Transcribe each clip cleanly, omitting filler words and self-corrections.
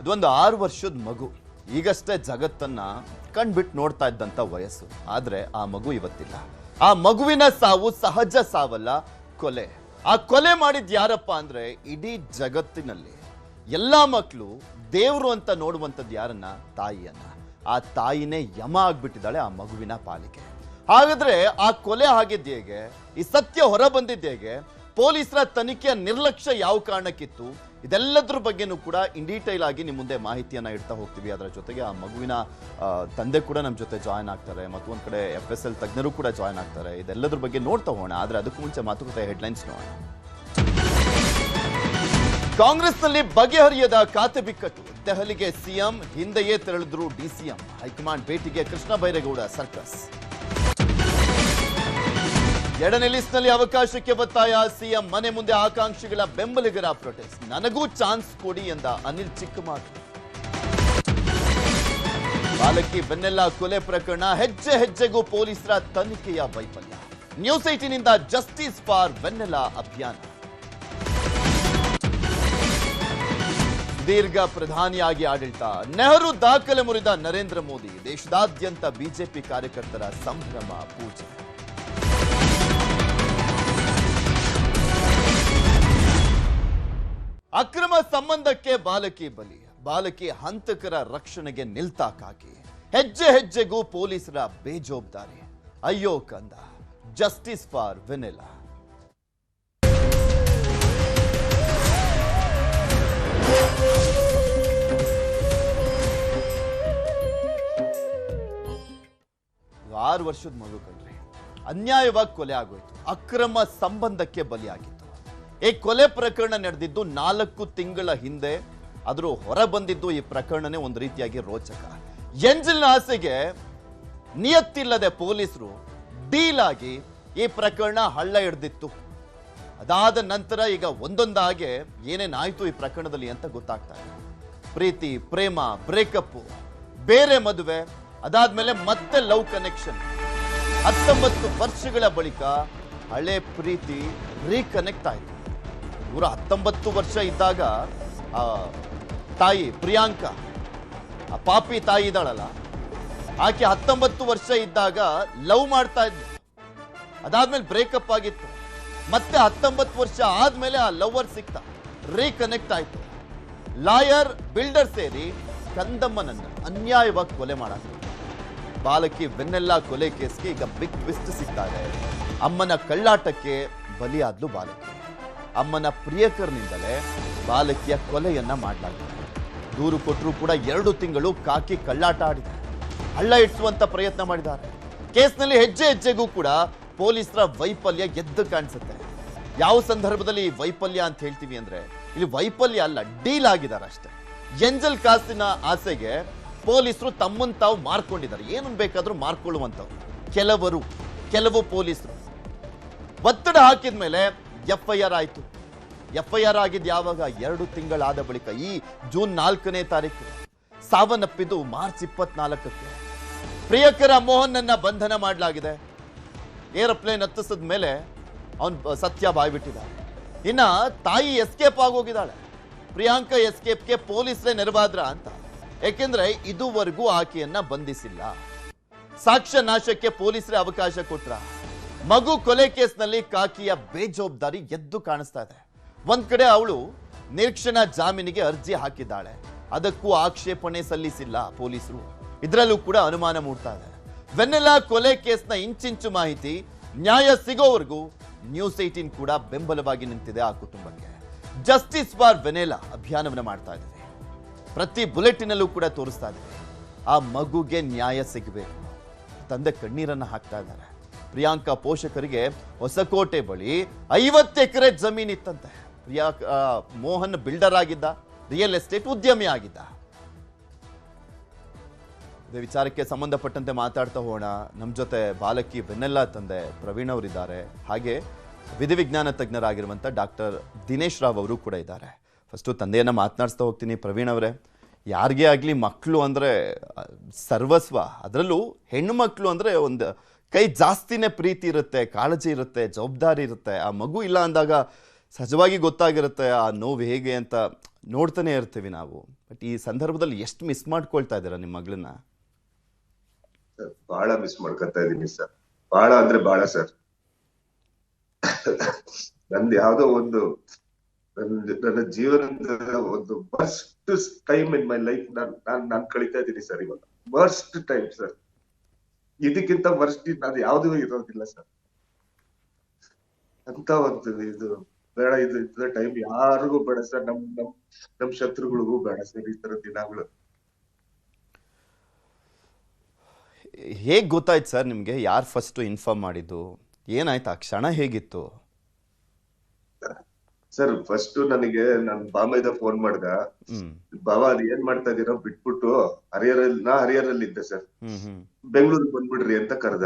ಅದೊಂದು 6 ವರ್ಷದ ಮಗು ಈಗಷ್ಟೇ ಜಗತ್ತನ್ನ ಕಣ್ಬಿಟ್ಟು ನೋಡ್ತಾ ಇದ್ದಂತ ವಯಸ್ಸು. ಆದ್ರೆ ಆ ಮಗು ಇವತ್ತಿಲ್ಲ. ಆ ಮಗುವಿನ ಸಾವು ಸಹಜ ಸಾವಲ್ಲ, ಕೊಲೆ. ಆ ಕೊಲೆ ಮಾಡಿದ್ ಯಾರಪ್ಪ ಅಂದ್ರೆ ಇಡೀ ಜಗತ್ತಿನಲ್ಲಿ ಎಲ್ಲಾ ಮಕ್ಕಳು ದೇವ್ರು ಅಂತ ನೋಡುವಂಥದ್ದು ಯಾರನ್ನ? ತಾಯಿಯನ್ನ. ಆ ತಾಯಿನೇ ಯಮ ಆಗ್ಬಿಟ್ಟಿದ್ದಾಳೆ ಆ ಮಗುವಿನ ಪಾಲಿಗೆ. ಹಾಗಾದ್ರೆ ಆ ಕೊಲೆ ಆಗಿದ್ದು ಹೇಗೆ? ಈ ಸತ್ಯ ಹೊರ ಬಂದಿದ್ದು ಹೇಗೆ? ಪೊಲೀಸರ ತನಿಖೆಯ ನಿರ್ಲಕ್ಷ್ಯ ಯಾವ ಕಾರಣಕ್ಕಿತ್ತು? ಇದೆಲ್ಲದ್ರ ಬಗ್ಗೆನೂ ಕೂಡ ಇನ್ ಡೀಟೈಲ್ ಆಗಿ ನಿಮ್ಮ ಮುಂದೆ ಮಾಹಿತಿಯನ್ನ ಇಡ್ತಾ ಹೋಗ್ತೀವಿ. ಅದರ ಜೊತೆಗೆ ಆ ಮಗುವಿನ ತಂದೆ ಕೂಡ ನಮ್ಮ ಜೊತೆ ಜಾಯ್ನ್ ಆಗ್ತಾರೆ, ಮತ್ತೊಂದು ಕಡೆ FSL ತಜ್ಞರು ಕೂಡ ಜಾಯ್ನ್ ಆಗ್ತಾರೆ. ಇದೆಲ್ಲದ್ರ ಬಗ್ಗೆ ನೋಡ್ತಾ ಹೋಗೋಣ. ಆದ್ರೆ ಅದಕ್ಕೂ ಮುಂಚೆ ಮಾತುಕತೆ ಹೆಡ್ಲೈನ್ಸ್ ನೋಡೋಣ. ಕಾಂಗ್ರೆಸ್ನಲ್ಲಿ ಬಗೆಹರಿಯದ ಖಾತೆ ಬಿಕ್ಕಟ್ಟು. ದೆಹಲಿಗೆ ಸಿಎಂ, ಹಿಂದೆಯೇ ತೆರಳಿದ್ರು DCM. ಹೈಕಮಾಂಡ್ ಭೇಟಿಗೆ ಕೃಷ್ಣ ಬೈರೇಗೌಡ ಸರ್ಕಸ್. ಎರಡನೇ ಲಿಸ್ಟ್ನಲ್ಲಿ ಅವಕಾಶಕ್ಕೆ ಒತ್ತಾಯ. ಸಿಎಂ ಮನೆ ಮುಂದೆ ಆಕಾಂಕ್ಷಿಗಳ ಬೆಂಬಲಿಗರ ಪ್ರೊಟೆಸ್ಟ್. ನನಗೂ ಚಾನ್ಸ್ ಕೊಡಿ ಎಂದ ಅನಿಲ್ ಚಿಕ್ಕಮಾರ್. ಬಾಲಕಿ ಬೆನ್ನೆಲ್ಲ ಕೊಲೆ ಪ್ರಕರಣ, ಹೆಜ್ಜೆ ಹೆಜ್ಜೆಗೂ ಪೊಲೀಸರ ತನಿಖೆಯ ವೈಫಲ್ಯ. ನ್ಯೂಸ್ 18 ಜಸ್ಟಿಸ್ ಫಾರ್ ವೆನ್ನೆಲ್ಲ ಅಭಿಯಾನ. ದೀರ್ಘ ಪ್ರಧಾನಿಯಾಗಿ ಆಡಳಿತ. ನೆಹರು ದಾಖಲೆ ಮುರಿದ ನರೇಂದ್ರ ಮೋದಿ. ದೇಶದಾದ್ಯಂತ ಬಿಜೆಪಿ ಕಾರ್ಯಕರ್ತರ ಸಂಭ್ರಮ ಪೂಜೆ. ಅಕ್ರಮ ಸಂಬಂಧಕ್ಕೆ ಬಾಲಕಿ ಬಲಿ. ಬಾಲಕಿ ಹಂತಕರ ರಕ್ಷಣೆಗೆ ನಿಲ್ತಾಕಾಗಿ. ಹೆಜ್ಜೆ ಹೆಜ್ಜೆಗೂ ಪೊಲೀಸರ ಬೇಜವಾಬ್ದಾರಿ. ಅಯ್ಯೋ ಕಂದ. Justice for Vennela. ಆರು ವರ್ಷದ ಮಗು ಕಣ್ರಿ, ಅನ್ಯಾಯವಾಗಿ ಕೊಲೆ ಆಗೋಯ್ತು. ಅಕ್ರಮ ಸಂಬಂಧಕ್ಕೆ ಬಲಿಯಾಗಿತ್ತು. ಈ ಕೊಲೆ ಪ್ರಕರಣ ನಡೆದಿದ್ದು 4 ತಿಂಗಳ ಹಿಂದೆ. ಆದರೂ ಹೊರ ಬಂದಿದ್ದು ಈ ಪ್ರಕರಣನೇ ಒಂದು ರೀತಿಯಾಗಿ ರೋಚಕ. ಎಂಜಲಿನ ಆಸೆಗೆ ನಿಯತ್ತಿಲ್ಲದೆ ಪೊಲೀಸರು ಡೀಲ್ ಆಗಿ ಈ ಪ್ರಕರಣ ಹಳ್ಳ ಹಿಡ್ದಿತ್ತು. ಅದಾದ ನಂತರ ಈಗ ಒಂದೊಂದಾಗೆ ಏನೇನಾಯ್ತು ಈ ಪ್ರಕರಣದಲ್ಲಿ ಅಂತ ಗೊತ್ತಾಗ್ತಾ ಇದೆ. ಪ್ರೀತಿ, ಪ್ರೇಮ, ಬ್ರೇಕಪ್, ಬೇರೆ ಮದುವೆ, ಅದಾದ್ಮೇಲೆ ಮತ್ತೆ ಲವ್ ಕನೆಕ್ಷನ್. 19 ವರ್ಷಗಳ ಬಳಿಕ ಹಳೆ ಪ್ರೀತಿ ರೀಕನೆಕ್ಟ್ ಆಯಿತು. ಇವರು 19 ವರ್ಷ ಇದ್ದಾಗ ತಾಯಿ ಪ್ರಿಯಾಂಕಾ, ಆ ಪಾಪಿ ತಾಯಿ ಇದ್ದಾಳಲ್ಲ, ಆಕೆ 19 ವರ್ಷ ಇದ್ದಾಗ ಲವ್ ಮಾಡ್ತಾ ಇದ್ಲು. ಅದಾದ್ಮೇಲೆ ಬ್ರೇಕಪ್ ಆಗಿತ್ತು. ಮತ್ತೆ 19 ವರ್ಷ ಆದ್ಮೇಲೆ ಆ ಲವರ್ ಸಿಕ್ತ, ರೀಕನೆಕ್ಟ್ ಆಯ್ತು. ಲಾಯರ್, ಬಿಲ್ಡರ್ ಸೇರಿ ಕಂದಮ್ಮನನ್ನ ಅನ್ಯಾಯವಾಗಿ ಕೊಲೆ ಮಾಡಾಕ. ಬಾಲಕಿ ಬೆನ್ನೆಲ್ಲ ಕೊಲೆ ಕೇಸ್ಗೆ ಈಗ ಬಿಗ್ ಟ್ವಿಸ್ಟ್ ಸಿಗ್ತಾ ಇದೆ. ಅಮ್ಮನ ಕಳ್ಳಾಟಕ್ಕೆ ಬಲಿಯಾದ್ಲು ಬಾಲಕಿ. ಅಮ್ಮನ ಪ್ರಿಯಕರನಿಂದಲೇ ಬಾಲಕಿಯ ಕೊಲೆಯನ್ನ ಮಾಡಲಾಗಿದೆ. ದೂರು ಕೊಟ್ಟರು ಕೂಡ 2 ತಿಂಗಳು ಕಾಕಿ ಕಳ್ಳಾಟ ಆಡಿದೆ. ಹಳ್ಳ ಇಡಿಸುವಂತ ಪ್ರಯತ್ನ ಮಾಡಿದ್ದಾರೆ. ಕೇಸ್ನಲ್ಲಿ ಹೆಜ್ಜೆ ಹೆಜ್ಜೆಗೂ ಕೂಡ ಪೊಲೀಸರ ವೈಫಲ್ಯ ಎದ್ದು ಕಾಣಿಸುತ್ತೆ. ಯಾವ ಸಂದರ್ಭದಲ್ಲಿ ವೈಫಲ್ಯ ಅಂತ ಹೇಳ್ತೀವಿ ಅಂದ್ರೆ, ಇಲ್ಲಿ ವೈಫಲ್ಯ ಅಲ್ಲ, ಡೀಲ್ ಆಗಿದ್ದಾರೆ ಅಷ್ಟೇ. ಎಂಜಲ್ ಕಾಸಿನ ಆಸೆಗೆ ಪೊಲೀಸರು ತಮ್ಮನ್ನು ತಾವು ಮಾರ್ಕೊಂಡಿದ್ದಾರೆ. ಏನನ್ನು ಬೇಕಾದ್ರೂ ಮಾರ್ಕೊಳ್ಳುವಂಥವ್ರು ಕೆಲವು ಪೊಲೀಸರು. ಒತ್ತಡ ಹಾಕಿದ ಮೇಲೆ FIR ಆಯಿತು. FIR ಆಗಿದ್ದು ಯಾವಾಗ? 2 ತಿಂಗಳಾದ ಬಳಿಕ, ಈ ಜೂನ್ 4ನೇ ತಾರೀಕು. ಸಾವನ್ನಪ್ಪಿದ್ದು ಮಾರ್ಚ್ 24ಕ್ಕೆ. ಪ್ರಿಯಕರ ಮೋಹನ್ನನ್ನ ಬಂಧನ ಮಾಡಲಾಗಿದೆ. ಏರೋಪ್ಲೇನ್ ಹತ್ತಿಸಿದ ಮೇಲೆ ಅವನು ಸತ್ಯ ಬಾಯ್ಬಿಟ್ಟಿದ್ದಾನೆ. ಇನ್ನ ತಾಯಿ ಎಸ್ಕೇಪ್ ಆಗೋಗಿದ್ದಾಳೆ. ಪ್ರಿಯಾಂಕಾ ಎಸ್ಕೇಪ್ಗೆ ಪೊಲೀಸರೇ ನೆರವಾದ್ರ ಅಂತ. ಯಾಕೆಂದ್ರೆ ಇದುವರೆಗೂ ಆಕೆಯನ್ನ ಬಂಧಿಸಿಲ್ಲ. ಸಾಕ್ಷ್ಯ ನಾಶಕ್ಕೆ ಪೊಲೀಸರೇ ಅವಕಾಶ ಕೊಟ್ರ. ಮಗು ಕೊಲೆ ಕೇಸ್ನಲ್ಲಿ ಕಾಕಿಯ ಬೇಜವಾಬ್ದಾರಿ ಎದ್ದು ಕಾಣಿಸ್ತಾ ಇದೆ. ಒಂದ್ ಕಡೆ ಅವಳು ನಿರೀಕ್ಷಣಾ ಜಾಮೀನಿಗೆ ಅರ್ಜಿ ಹಾಕಿದ್ದಾಳೆ. ಅದಕ್ಕೂ ಆಕ್ಷೇಪಣೆ ಸಲ್ಲಿಸಿಲ್ಲ ಪೊಲೀಸರು. ಇದರಲ್ಲೂ ಕೂಡ ಅನುಮಾನ ಮೂಡ್ತಾ ಇದೆ. ವೆನ್ನೆಲ್ಲಾ ಕೊಲೆ ಕೇಸ್ನ ಇಂಚಿಂಚು ಮಾಹಿತಿ ನ್ಯಾಯ ಸಿಗೋವರೆಗೂ ನ್ಯೂಸ್ 18 ಕೂಡ ಬೆಂಬಲವಾಗಿ ನಿಂತಿದೆ ಆ ಕುಟುಂಬಕ್ಕೆ. ಜಸ್ಟಿಸ್ ಫಾರ್ ವೆನೆಲಾ ಅಭಿಯಾನವನ್ನು ಮಾಡ್ತಾ ಇದ್ದೀವಿ. ಪ್ರತಿ ಬುಲೆಟಿನಲ್ಲೂ ಕೂಡ ತೋರಿಸ್ತಾ ಇದ್ದೀವಿ. ಆ ಮಗುಗೆ ನ್ಯಾಯ ಸಿಗಬೇಕು. ತಂದೆ ಕಣ್ಣೀರನ್ನ ಹಾಕ್ತಾ ಇದ್ದಾರೆ. ಪ್ರಿಯಾಂಕಾ ಪೋಷಕರಿಗೆ ಹೊಸಕೋಟೆ ಬಳಿ 50 ಎಕರೆ ಜಮೀನಿತ್ತಂತೆ. ಮೋಹನ್ ಬಿಲ್ಡರ್ ಆಗಿದ್ದ, ರಿಯಲ್ ಎಸ್ಟೇಟ್ ಉದ್ಯಮಿ ಆಗಿದ್ದ. ಇದೇ ವಿಚಾರಕ್ಕೆ ಸಂಬಂಧಪಟ್ಟಂತೆ ಮಾತಾಡ್ತಾ ಹೋಗೋಣ. ನಮ್ಮ ಜೊತೆ ಬಾಲಕಿ ಬೆನ್ನೆಲ್ಲ ತಂದೆ ಪ್ರವೀಣ್ ಅವರಿದ್ದಾರೆ. ಹಾಗೆ ವಿಧಿವಿಜ್ಞಾನ ತಜ್ಞರಾಗಿರುವಂಥ ಡಾಕ್ಟರ್ ದಿನೇಶ್ ರಾವ್ ಅವರು ಕೂಡ ಇದ್ದಾರೆ. ಫಸ್ಟು ತಂದೆಯನ್ನ ಮಾತನಾಡಿಸ್ತಾ ಹೋಗ್ತೀನಿ. ಪ್ರವೀಣ್ ಅವರೇ, ಯಾರಿಗೇ ಆಗಲಿ ಮಕ್ಕಳು ಅಂದರೆ ಸರ್ವಸ್ವ. ಅದರಲ್ಲೂ ಹೆಣ್ಣು ಮಕ್ಕಳು ಅಂದರೆ ಒಂದು ಕೈ ಜಾಸ್ತಿನೇ ಪ್ರೀತಿ ಇರುತ್ತೆ, ಕಾಳಜಿ ಇರುತ್ತೆ, ಜವಾಬ್ದಾರಿ ಇರುತ್ತೆ. ಆ ಮಗು ಇಲ್ಲ ಅಂದಾಗ ಸಹಜವಾಗಿ ಗೊತ್ತಾಗಿರುತ್ತೆ ಆ ನೋವು ಹೇಗೆ ಅಂತ. ನೋಡ್ತಾನೆ ಇರ್ತೀವಿ ನಾವು. ಬಟ್ ಈ ಸಂದರ್ಭದಲ್ಲಿ ಎಷ್ಟು ಮಿಸ್ ಮಾಡ್ಕೊಳ್ತಾ ಇದ್ದೀರಾ ನಿಮ್ಮ ಮಗಳನ್ನ? ಬಹಳ ಮಿಸ್ ಮಾಡ್ಕೊತಾ ಇದೀನಿ ಸರ್, ಬಹಳ ಅಂದ್ರೆ ಬಹಳ ಸರ್. ನಂದು ಯಾವ್ದೋ ಒಂದು ನನ್ನ ಜೀವನದ ಒಂದು worst time in my life ನಾನ್ ಕಳೀತಾ ಇದ್ದೀನಿ ಸರ್ ಇವಾಗ. ವರ್ಸ್ಟ್ ಟೈಮ್ ಸರ್, ಇದಕ್ಕಿಂತ ವರ್ಸ್ಟ್ ನಾನು ಯಾವ್ದು ಇರೋದಿಲ್ಲ ಸರ್. ಅಂತ ಒಂದು ಇದು ಬೇಡ, ಇದು ಟೈಮ್ ಯಾರಿಗೂ ಬೇಡ ಸರ್, ನಮ್ ಶತ್ರುಗಳಿಗೂ ಬೇಡ ಸರ್ ಈ ತರ ದಿನಗಳು. ಹೇಗೆ ಗೊತ್ತಾಯ್ತು ಸರ್ ನಿಮಗೆ? ಯಾರು ಫಸ್ಟ್ ಇನ್ಫಾರ್ಮ್ ಮಾಡಿದ್ದು? ಏನಾಯ್ತು ಆ ಕ್ಷಣ, ಹೇಗಿತ್ತು? ಸರ್ ಫಸ್ಟ್ ನನಗೆ ನನ್ ಬಾಮೈದ ಫೋನ್ ಮಾಡ್ದ, ಬಾಬಾ ಅದ್ ಏನ್ ಮಾಡ್ತಾ ಇದೀರೋ ಬಿಟ್ಬಿಟ್ಟು ಹರಿಹರಲ್ಲಿ ಇದ್ದೆ ಸರ್, ಬೆಂಗಳೂರಿಗೆ ಬಂದ್ಬಿಡ್ರಿ ಅಂತ ಕರ್ದ.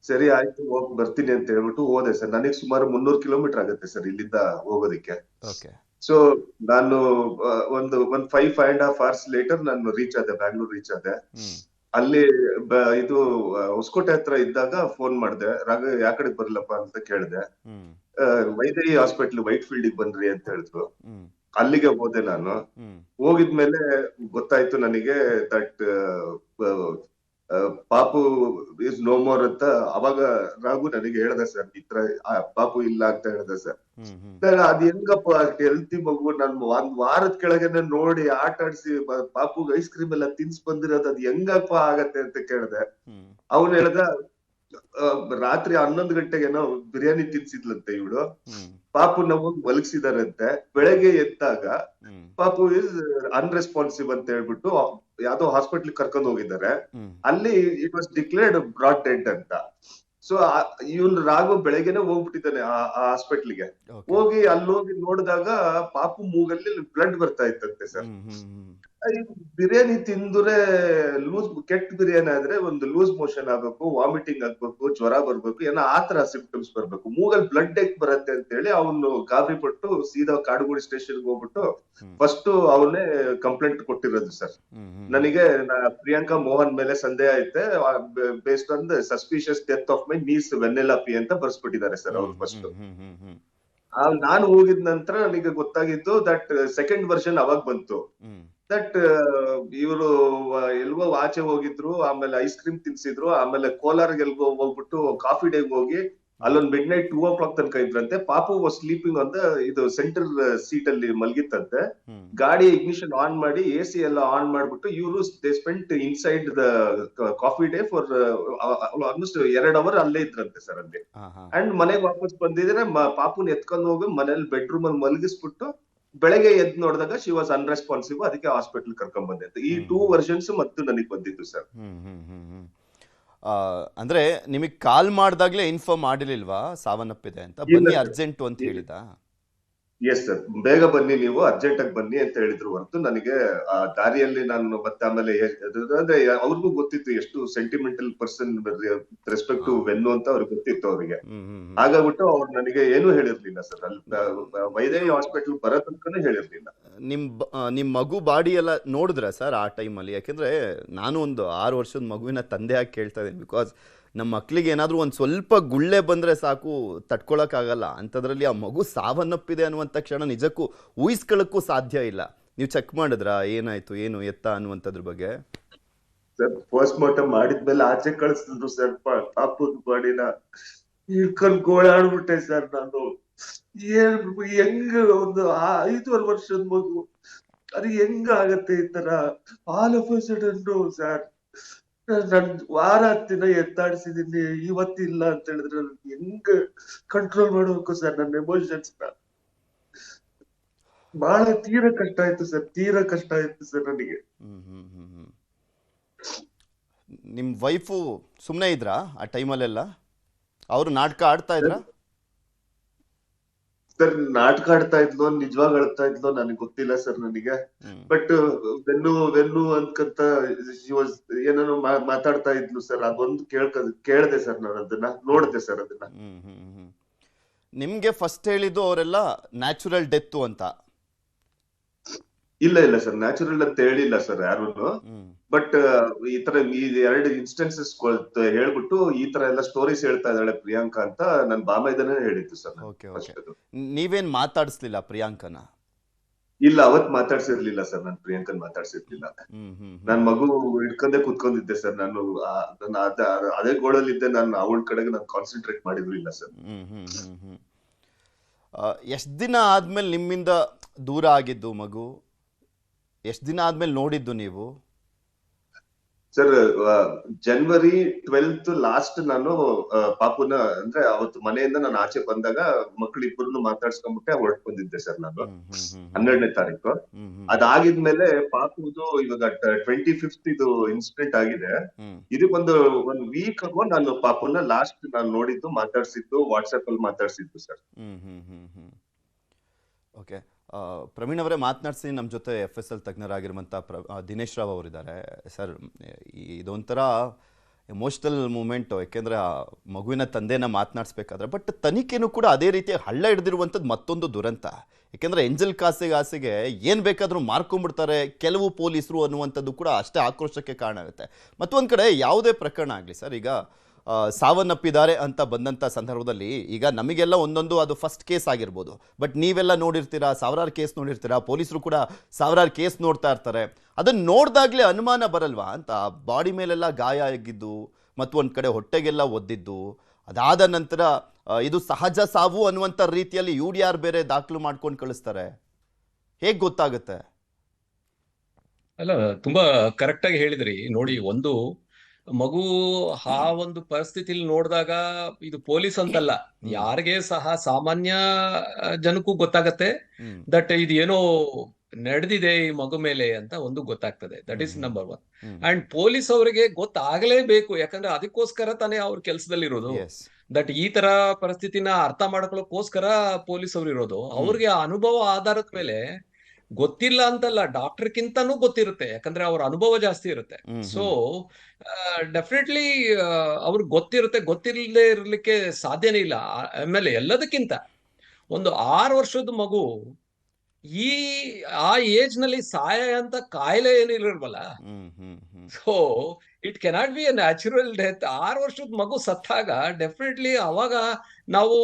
ಸರಿ ಆಯ್ತು ಹೋಗ್ ಬರ್ತೀನಿ ಅಂತ ಹೇಳ್ಬಿಟ್ಟು ಹೋದೆ ಸರ್. ನನಗೆ ಸುಮಾರು 300 ಕಿಲೋಮೀಟರ್ ಆಗುತ್ತೆ ಸರ್ ಇಲ್ಲಿಂದ ಹೋಗೋದಿಕ್ಕೆ. ಸೊ ನಾನು ಒಂದು 5.5 hours ಲೇಟರ್ ನಾನು ರೀಚ್ ಆದೆ, ಬ್ಯಾಂಗ್ಳೂರ್ ರೀಚ್ ಆದೆ. ಅಲ್ಲಿ ಇದು ಹೊಸಕೋಟೆ ಹತ್ರ ಇದ್ದಾಗ ಫೋನ್ ಮಾಡ್ದೆ, ರಾಘ ಯಾ ಕಡೆ ಬರ್ಲಪ್ಪ ಅಂತ ಕೇಳ್ದೆ. ವೈದೇಹಿ ಹಾಸ್ಪಿಟ್ಲ್ ವೈಟ್ ಫೀಲ್ಡ್ ಬನ್ರಿ ಅಂತ ಹೇಳಿದ್ರು. ಅಲ್ಲಿಗೆ ಹೋದೆ ನಾನು. ಹೋಗಿದ್ಮೇಲೆ ಗೊತ್ತಾಯ್ತು ನನಗೆ ದಟ್ ಪಾಪು ಇಸ್ ನೋ ಮೋರ್ ಅಂತ. ಅವಾಗ ರಾಘು ನನಗೆ ಹೇಳ್ದೆ ಸರ್, ಈ ತರ ಪಾಪು ಇಲ್ಲ ಅಂತ ಹೇಳ್ದೆ ಸರ್. ಅದ್ ಹೆಂಗಪ್ಪ ಹೆಲ್ತಿ ಮಗು, ನನ್ ಒಂದ್ ವಾರದ ಕೆಳಗೆ ನೋಡಿ ಆಟ ಆಡ್ಸಿ ಪಾಪುಗ್ ಐಸ್ ಕ್ರೀಮ್ ಎಲ್ಲ ತಿನ್ಸ್ ಬಂದಿರೋದು ಅದ್ ಹೆಂಗಪ್ಪ ಆಗತ್ತೆ ಅಂತ ಕೇಳ್ದೆ. ಅವ್ನು ಹೇಳ್ದ, ರಾತ್ರಿ 11 ಗಂಟೆಗೇನೋ ಬಿರಿಯಾನಿ ತಿನ್ಸಿದ್ಲಂತೆ ಇವಳು, ಪಾಪು ನಾವು ಮಲಗಿಸಿದಾರಂತೆ. ಬೆಳಗ್ಗೆ ಎದ್ದಾಗ ಪಾಪು ಇಸ್ ಅನ್ರೆಸ್ಪಾನ್ಸಿವ್ ಅಂತ ಹೇಳ್ಬಿಟ್ಟು ಯಾವ್ದೋ ಹಾಸ್ಪಿಟ್ಲ್ ಕರ್ಕೊಂಡು ಹೋಗಿದ್ದಾರೆ. ಅಲ್ಲಿ it was declared brought dead ಅಂತ. ಸೊ ಇವನ್ ರಾಘು ಬೆಳಗ್ಗೆನೆ ಹೋಗ್ಬಿಟ್ಟಿದ್ದಾನೆ ಆ ಹಾಸ್ಪಿಟ್ಲಿಗೆ. ಹೋಗಿ ಅಲ್ಲೋಗಿ ನೋಡಿದಾಗ ಪಾಪು ಮೂಗಲ್ಲಿ ಬ್ಲಡ್ ಬರ್ತಾ ಇತ್ತಂತೆ ಸರ್. ಬಿರಿಯಾನಿ ತಿಂದ್ರೆ ಕೆಟ್ಟ ಬಿರಿಯಾನಿ ಆದ್ರೆ ಒಂದು ಲೂಸ್ ಮೋಷನ್ ಆಗ್ಬೇಕು, ವಾಮಿಟಿಂಗ್ ಆಗ್ಬೇಕು, ಜ್ವರ ಬರ್ಬೇಕು, ಏನೋ ಆತರ ಸಿಂಪ್ಟಮ್ಸ್ ಬರ್ಬೇಕು. ಮೂಗಲ್ ಬ್ಲಡ್ ಎಕ್ ಬರುತ್ತೆ ಅಂತ ಹೇಳಿ ಅವನು ಗಾಬರಿ ಪಟ್ಟು ಸೀದಾ ಕಾಡುಗೋಡಿ ಸ್ಟೇಷನ್ಗೆ ಹೋಗ್ಬಿಟ್ಟು ಫಸ್ಟ್ ಅವನೇ ಕಂಪ್ಲೇಂಟ್ ಕೊಟ್ಟಿರೋದು ಸರ್. ನನಗೆ ಪ್ರಿಯಾಂಕಾ ಮೋಹನ್ ಮೇಲೆ ಸಂದೇಹ ಐತೆ, based on the suspicious death of my niece Vennela P ಅಂತ ಬರ್ಸ್ಬಿಟ್ಟಿದ್ದಾರೆ ಸರ್ ಅವ್ರು ಫಸ್ಟ್. ನಾನು ಹೋಗಿದ ನಂತರ ನನಗೆ ಗೊತ್ತಾಗಿದ್ದು ದಟ್ ಸೆಕೆಂಡ್ ವರ್ಷನ್ ಅವಾಗ ಬಂತು. ದಟ್ ಇವರು ಎಲ್ಗೋ ಆಚೆ ಹೋಗಿದ್ರು, ಆಮೇಲೆ ಐಸ್ ಕ್ರೀಮ್ ತಿನ್ಸಿದ್ರು, ಆಮೇಲೆ ಕೋಲಾರ್ಗೆ ಎಲ್ಗೋ ಹೋಗ್ಬಿಟ್ಟು ಕಾಫಿ ಡೇಗೆ ಹೋಗಿ ಅಲ್ಲೊಂದ್ ಮಿಡ್ ನೈಟ್ 2 o'clock ತನಕ ಇದ್ರಂತೆ. ಪಾಪು ವಾಸ್ ಸ್ಲೀಪಿಂಗ್ ಆನ್ ದ ಇದು ಸೆಂಟರ್ ಸೀಟ್ ಅಲ್ಲಿ ಮಲ್ಗಿತ್ತಂತೆ. ಗಾಡಿ ಇಗ್ನಿಷನ್ ಆನ್ ಮಾಡಿ AC ಎಲ್ಲ ಆನ್ ಮಾಡ್ಬಿಟ್ಟು ಇವರು they spent inside the coffee day for almost 2 hour ಅಲ್ಲೇ ಇದ್ರಂತೆ ಸರ್ ಅಲ್ಲಿ. ಅಂಡ್ ಮನೆಗೆ ವಾಪಸ್ ಬಂದಿದ್ರೆ ಪಾಪುನ್ ಎತ್ಕೊಂಡು ಹೋಗಿ ಮನೇಲಿ ಬೆಡ್ರೂಮ್ ಅಲ್ಲಿ ಮಲಗಿಸ್ಬಿಟ್ಟು ಬೆಳಗ್ಗೆ ಎದ್ದು ನೋಡಿದಾಗ ಶಿ ವಾಸ್ ಅನ್ರೆಸ್ಪಾನ್ಸಿವ್, ಅದಕ್ಕೆ ಹಾಸ್ಪಿಟಲ್ ಕರ್ಕೊಂಡ್ ಬಂದೆ ಅಂತ. ಈ 2 ವರ್ಷನ್ಸ್ ಮತ್ತು ನನಗೆ ಬಂದಿತ್ತು ಸರ್. ಅಂದ್ರೆ ನಿಮಗೆ ಕಾಲ್ ಮಾಡಿದಾಗ್ಲೇ ಇನ್ಫಾರ್ಮ್ ಮಾಡಿರ್ಲಿಲ್ವಾ ಸಾವನ್ನಪ್ಪಿದೆ ಅಂತ? ಬನ್ನಿ ಅರ್ಜೆಂಟ್ ಅಂತ ಹೇಳಿದ? ಎಸ್ ಸರ್, ಬೇಗ ಬನ್ನಿ ನೀವು, ಅರ್ಜೆಂಟ್ ಆಗಿ ಬನ್ನಿ ಅಂತ ಹೇಳಿದ್ರು ಹೊರತು ನನಗೆ ಆ ದಾರಿಯಲ್ಲಿ ನಾನು ಮತ್ತೆ ಆಮೇಲೆ ಅಂದ್ರೆ ಅವ್ರಿಗೂ ಗೊತ್ತಿತ್ತು ಎಷ್ಟು ಸೆಂಟಿಮೆಂಟಲ್ ಪರ್ಸನ್ ರೆಸ್ಪೆಕ್ಟ್ ಟು ವೆನ್ನು ಅಂತ ಅವ್ರಿಗೆ ಗೊತ್ತಿತ್ತು ಅವರಿಗೆ. ಹಾಗಾಗ್ಬಿಟ್ಟು ಅವ್ರು ನನಗೆ ಏನು ಹೇಳಿರ್ಲಿಲ್ಲ ಸರ್. ಅಲ್ಲಿ ವೈದೇಹಿ ಹಾಸ್ಪಿಟಲ್ ಬರೋ ತನಕನೇ ಹೇಳಿರ್ಲಿಲ್ಲ. ನಿಮ್ ಮಗು ಬಾಡಿ ಎಲ್ಲ ನೋಡಿದ್ರ ಸರ್ ಆ ಟೈಮಲ್ಲಿ? ಯಾಕೆಂದ್ರೆ ನಾನು ಒಂದು 6 ವರ್ಷದ ಮಗುವಿನ ತಂದೆಯಾಗಿ ಕೇಳ್ತಾ ಇದ್ದೀನಿ. ಬಿಕಾಸ್ ನಮ್ಮ ಮಕ್ಳಿಗೆ ಏನಾದರೂ ಒಂದು ಸ್ವಲ್ಪ ಗುಳ್ಳೆ ಬಂದರೆ ಸಾಕು, ತಡ್ಕೊಳಕ್ಕಾಗಲ್ಲ. ಅಂಥದ್ರಲ್ಲಿ ಆ ಮಗು ಸಾವನ್ನಪ್ಪಿದೆ ಅನ್ನುವಂಥ ಕ್ಷಣ ನಿಜಕ್ಕೂ ಊಹಿಸ್ಕೊಳ್ಳೋಕ್ಕೂ ಸಾಧ್ಯ ಇಲ್ಲ. ನೀವು ಚೆಕ್ ಮಾಡಿದ್ರಾ ಏನಾಯ್ತು, ಏನು ಎತ್ತ ಅನ್ನುವಂಥದ್ರ ಬಗ್ಗೆ? ಸರ್ ಪೋಸ್ಟ್ ಮಾರ್ಟಮ್ ಮಾಡಿದ್ಮೇಲೆ ಆಚೆ ಕಳಿಸಿದ್ರು ಸರ್. ಪಾಪದ ಬಾಡಿನ ಇಳ್ಕೊಂಡ್ ಗೋಳಾಡ್ಬಿಟ್ಟೆ ಸರ್ ನಾನು. ಹೆಂಗ ಒಂದು 5 ವರ್ಷದ ಮಗು ಅದು ಹೆಂಗ ಆಗತ್ತೆ ಈ ತರ all of A sudden sir. ನನ್ ವಾರ 10 ದಿನ ಎತ್ತಾಡ್ಸಿದೀನಿ, ಇವತ್ತಿಲ್ಲ ಅಂತ ಹೇಳಿದ್ರೆ ಹೆಂಗ ಕಂಟ್ರೋಲ್ ಮಾಡ್ಬೇಕು ಸರ್ ನನ್ನ ಎಮೋಷನ್ಸ್ ನ? ಬಹಳ ತೀರಾ ಕಷ್ಟ ಆಯ್ತು ಸರ್, ತೀರಾ ಕಷ್ಟ ಆಯ್ತು ಸರ್ ನನಗೆ. ನಿಮ್ ವೈಫು ಸುಮ್ನೆ ಇದ್ರಾ ಆ ಟೈಮಲ್ಲೆಲ್ಲ? ಅವ್ರು ನಾಟಕ ಆಡ್ತಾ ಇದ್ರ? ಸರ್ ನಾಟಕ ಆಡ್ತಾ ಇದ್ಲೋ ನಿಜವಾಗ ಆಡ್ತಾ ಇದ್ಲೋ ನನಗೆ ಗೊತ್ತಿಲ್ಲ ಸರ್ ನನಗೆ. ಬಟ್ ವೆನ್ನು ಅನ್ಕಂತ ಏನೇನೋ ಮಾತಾಡ್ತಾ ಇದ್ಲು ಸರ್. ಅದೊಂದು ಕೇಳ್ದೆ ಸರ್, ನಾನು ಅದನ್ನ ನೋಡ್ದೆ ಸರ್ ಅದನ್ನ. ನಿಮ್ಗೆ ಫಸ್ಟ್ ಹೇಳಿದ್ದು ಅವರೆಲ್ಲ ನ್ಯಾಚುರಲ್ ಡೆತ್ ಅಂತ? ಇಲ್ಲ ಸರ್, ನ್ಯಾಚುರಲ್ ಅಂತ ಹೇಳಿಲ್ಲ ಸರ್ ಯಾರು. ಬಟ್ ಈ ತರ ಈ 2 ಇನ್ಸ್ಟೆನ್ಸಸ್ ಹೇಳ್ಬಿಟ್ಟು ಈ ತರ ಎಲ್ಲ ಸ್ಟೋರೀಸ್ ಹೇಳ್ತಾ ಇದ್ದಾಳೆ ಪ್ರಿಯಾಂಕಾ ಅಂತ ನನ್ ಬಾಮೈದನೇ ಹೇಳಿದ್ದು ಸರ್. ನೀವೇನ್ ಮಾತಾಡಿಸ್ಲಿಲ್ಲ ಪ್ರಿಯಾಂಕನ? ಇಲ್ಲ, ಅವತ್ ಮಾತಾಡ್ಸಿರ್ಲಿಲ್ಲ ಸರ್, ನಾನು ಪ್ರಿಯಾಂಕನ್ ಮಾತಾಡ್ಸಿರ್ಲಿಲ್ಲ. ನಾನ್ ಮಗು ಹಿಡ್ಕೊಂಡೆ ಕುತ್ಕೊಂಡಿದ್ದೆ ಸರ್. ನಾನು ನನ್ನ ಅದೇ ಗೋಳಲ್ಲಿದ್ದೆ. ನಾನು ಅವಳ ಕಡೆಗೆ ನಾನು ಕಾನ್ಸಂಟ್ರೇಟ್ ಮಾಡಿರ್ಲಿಲ್ಲ ಸರ್. ಎಷ್ಟ್ ದಿನ ಆದ್ಮೇಲೆ ನಿಮ್ಮಿಂದ ದೂರ ಆಗಿದ್ದು ಮಗು? ಎಷ್ಟ್ ದಿನ ಆದ್ಮೇಲೆ ನೋಡಿದ್ದು ನೀವು? ಸರ್, ಜನವರಿ 12th ಲಾಸ್ಟ್ ನಾನು ಪಾಪುನ, ಅಂದ್ರೆ ಅವತ್ತು ಮನೆಯಿಂದ ನಾನು ಆಚೆ ಬಂದಾಗ ಮಕ್ಕಳಿಬ್ಬರನ್ನು ಮಾತಾಡ್ಸ್ಕೊಂಡ್ಬಿಟ್ಟೆ ಹೊರಟು ಬಂದಿದ್ದೆ ಸರ್ ನಾನು, 12ನೇ ತಾರೀಕು. ಅದಾಗಿದ್ಮೇಲೆ ಪಾಪುದು ಇವಾಗ 25th ಇದು ಇನ್ಸಿಡೆಂಟ್ ಆಗಿದೆ. ಇದಕ್ಕೊಂದು 1 ವೀಕ್ ಆಗೋ ನಾನು ಪಾಪುನ ಲಾಸ್ಟ್ ನಾನು ನೋಡಿದ್ದು, ಮಾತಾಡ್ಸಿದ್ದು, ವಾಟ್ಸ್ಆಪ್ ಅಲ್ಲಿ ಮಾತಾಡ್ಸಿದ್ದು ಸರ್. ಓಕೆ, ಪ್ರವೀಣ್ ಅವರೇ ಮಾತನಾಡಿಸಿ. ನಮ್ಮ ಜೊತೆ FSL ತಜ್ಞರಾಗಿರುವಂಥ ದಿನೇಶ್ ರಾವ್ ಅವರಿದ್ದಾರೆ. ಸರ್, ಇದೊಂಥರ ಎಮೋಷ್ನಲ್ ಮೂಮೆಂಟು, ಯಾಕೆಂದರೆ ಆ ಮಗುವಿನ ತಂದೆನ ಮಾತನಾಡಿಸ್ಬೇಕಾದ್ರೆ. ಬಟ್ ತನಿಖೆನೂ ಕೂಡ ಅದೇ ರೀತಿ ಹಳ್ಳ ಹಿಡ್ದಿರುವಂಥದ್ದು ಮತ್ತೊಂದು ದುರಂತ. ಯಾಕೆಂದರೆ ಎಂಜಲ್ ಕಾಸಿಗೆ ಏನು ಬೇಕಾದರೂ ಮಾರ್ಕೊಂಡ್ಬಿಡ್ತಾರೆ ಕೆಲವು ಪೊಲೀಸರು ಅನ್ನುವಂಥದ್ದು ಕೂಡ ಅಷ್ಟೇ ಆಕ್ರೋಶಕ್ಕೆ ಕಾರಣ ಆಗುತ್ತೆ. ಮತ್ತೊಂದು ಕಡೆ ಯಾವುದೇ ಪ್ರಕರಣ ಆಗಲಿ ಸರ್, ಈಗ ಸಾವನ್ನಪ್ಪಿದ್ದಾರೆ ಅಂತ ಬಂದಂಥ ಸಂದರ್ಭದಲ್ಲಿ ಈಗ ನಮಗೆಲ್ಲ ಒಂದೊಂದು ಅದು ಫಸ್ಟ್ ಕೇಸ್ ಆಗಿರ್ಬೋದು. ಬಟ್ ನೀವೆಲ್ಲ ನೋಡಿರ್ತೀರಾ, ಸಾವಿರಾರು ಕೇಸ್ ನೋಡಿರ್ತೀರಾ, ಪೊಲೀಸರು ಕೂಡ ಸಾವಿರಾರು ಕೇಸ್ ನೋಡ್ತಾ ಇರ್ತಾರೆ. ಅದನ್ನು ನೋಡಿದಾಗಲೇ ಅನುಮಾನ ಬರಲ್ವಾ ಅಂತ? ಬಾಡಿ ಮೇಲೆಲ್ಲ ಗಾಯ ಆಗಿದ್ದು ಮತ್ತು ಒಂದು ಕಡೆ ಹೊಟ್ಟೆಗೆಲ್ಲ ಒದ್ದಿದ್ದು, ಅದಾದ ನಂತರ ಇದು ಸಹಜ ಸಾವು ಅನ್ನುವಂಥ ರೀತಿಯಲ್ಲಿ UDR ಬೇರೆ ದಾಖಲು ಮಾಡ್ಕೊಂಡು ಕಳಿಸ್ತಾರೆ. ಹೇಗೆ ಗೊತ್ತಾಗುತ್ತೆ? ಅಲ್ಲ, ತುಂಬಾ ಕರೆಕ್ಟ್ ಆಗಿ ಹೇಳಿದ್ರಿ. ನೋಡಿ, ಒಂದು ಮಗು ಆ ಒಂದು ಪರಿಸ್ಥಿತಿಲಿ ನೋಡಿದಾಗ ಇದು ಪೊಲೀಸ್ ಅಂತಲ್ಲ, ಯಾರಿಗೆ ಸಹ ಸಾಮಾನ್ಯ ಜನಕ್ಕೂ ಗೊತ್ತಾಗತ್ತೆ ದಟ್ ಇದು ಏನೋ ನಡೆದಿದೆ ಈ ಮಗು ಮೇಲೆ ಅಂತ ಒಂದು ಗೊತ್ತಾಗ್ತದೆ. That is number 1. And police ಅವರಿಗೆ ಗೊತ್ತಾಗಲೇಬೇಕು, ಯಾಕಂದ್ರೆ ಅದಕ್ಕೋಸ್ಕರ ತಾನೇ ಅವ್ರ ಕೆಲಸದಲ್ಲಿ ಇರೋದು. ದಟ್ ಈ ತರ ಪರಿಸ್ಥಿತಿನ ಅರ್ಥ ಮಾಡ್ಕೊಳ್ಳೋಕೋಸ್ಕರ ಪೊಲೀಸ್ ಅವ್ರು ಇರೋದು. ಅವ್ರಿಗೆ ಅನುಭವ ಆಧಾರದ ಮೇಲೆ ಗೊತ್ತಿಲ್ಲ ಅಂತಲ್ಲ, ಡಾಕ್ಟರ್ಗಿಂತನೂ ಗೊತ್ತಿರುತ್ತೆ, ಯಾಕಂದ್ರೆ ಅವ್ರ ಅನುಭವ ಜಾಸ್ತಿ ಇರುತ್ತೆ. ಸೊ ಡೆಫಿನೆಟ್ಲಿ ಅವ್ರಿಗೆ ಗೊತ್ತಿರುತ್ತೆ, ಗೊತ್ತಿಲ್ಲದೆ ಇರ್ಲಿಕ್ಕೆ ಸಾಧ್ಯನೇ ಇಲ್ಲ. ಆಮೇಲೆ ಎಲ್ಲದಕ್ಕಿಂತ ಒಂದು 6 ವರ್ಷದ ಮಗು ಆ ಏಜ್ ನಲ್ಲಿ ಸಾಯ ಅಂತ ಕಾಯಿಲೆ ಏನಿರಲ್ವಲ್ಲ. So it cannot be a natural death. 6 ವರ್ಷದ ಮಗು ಸತ್ತಾಗ ಡೆಫಿನೆಟ್ಲಿ ಅವಾಗ ನಾವು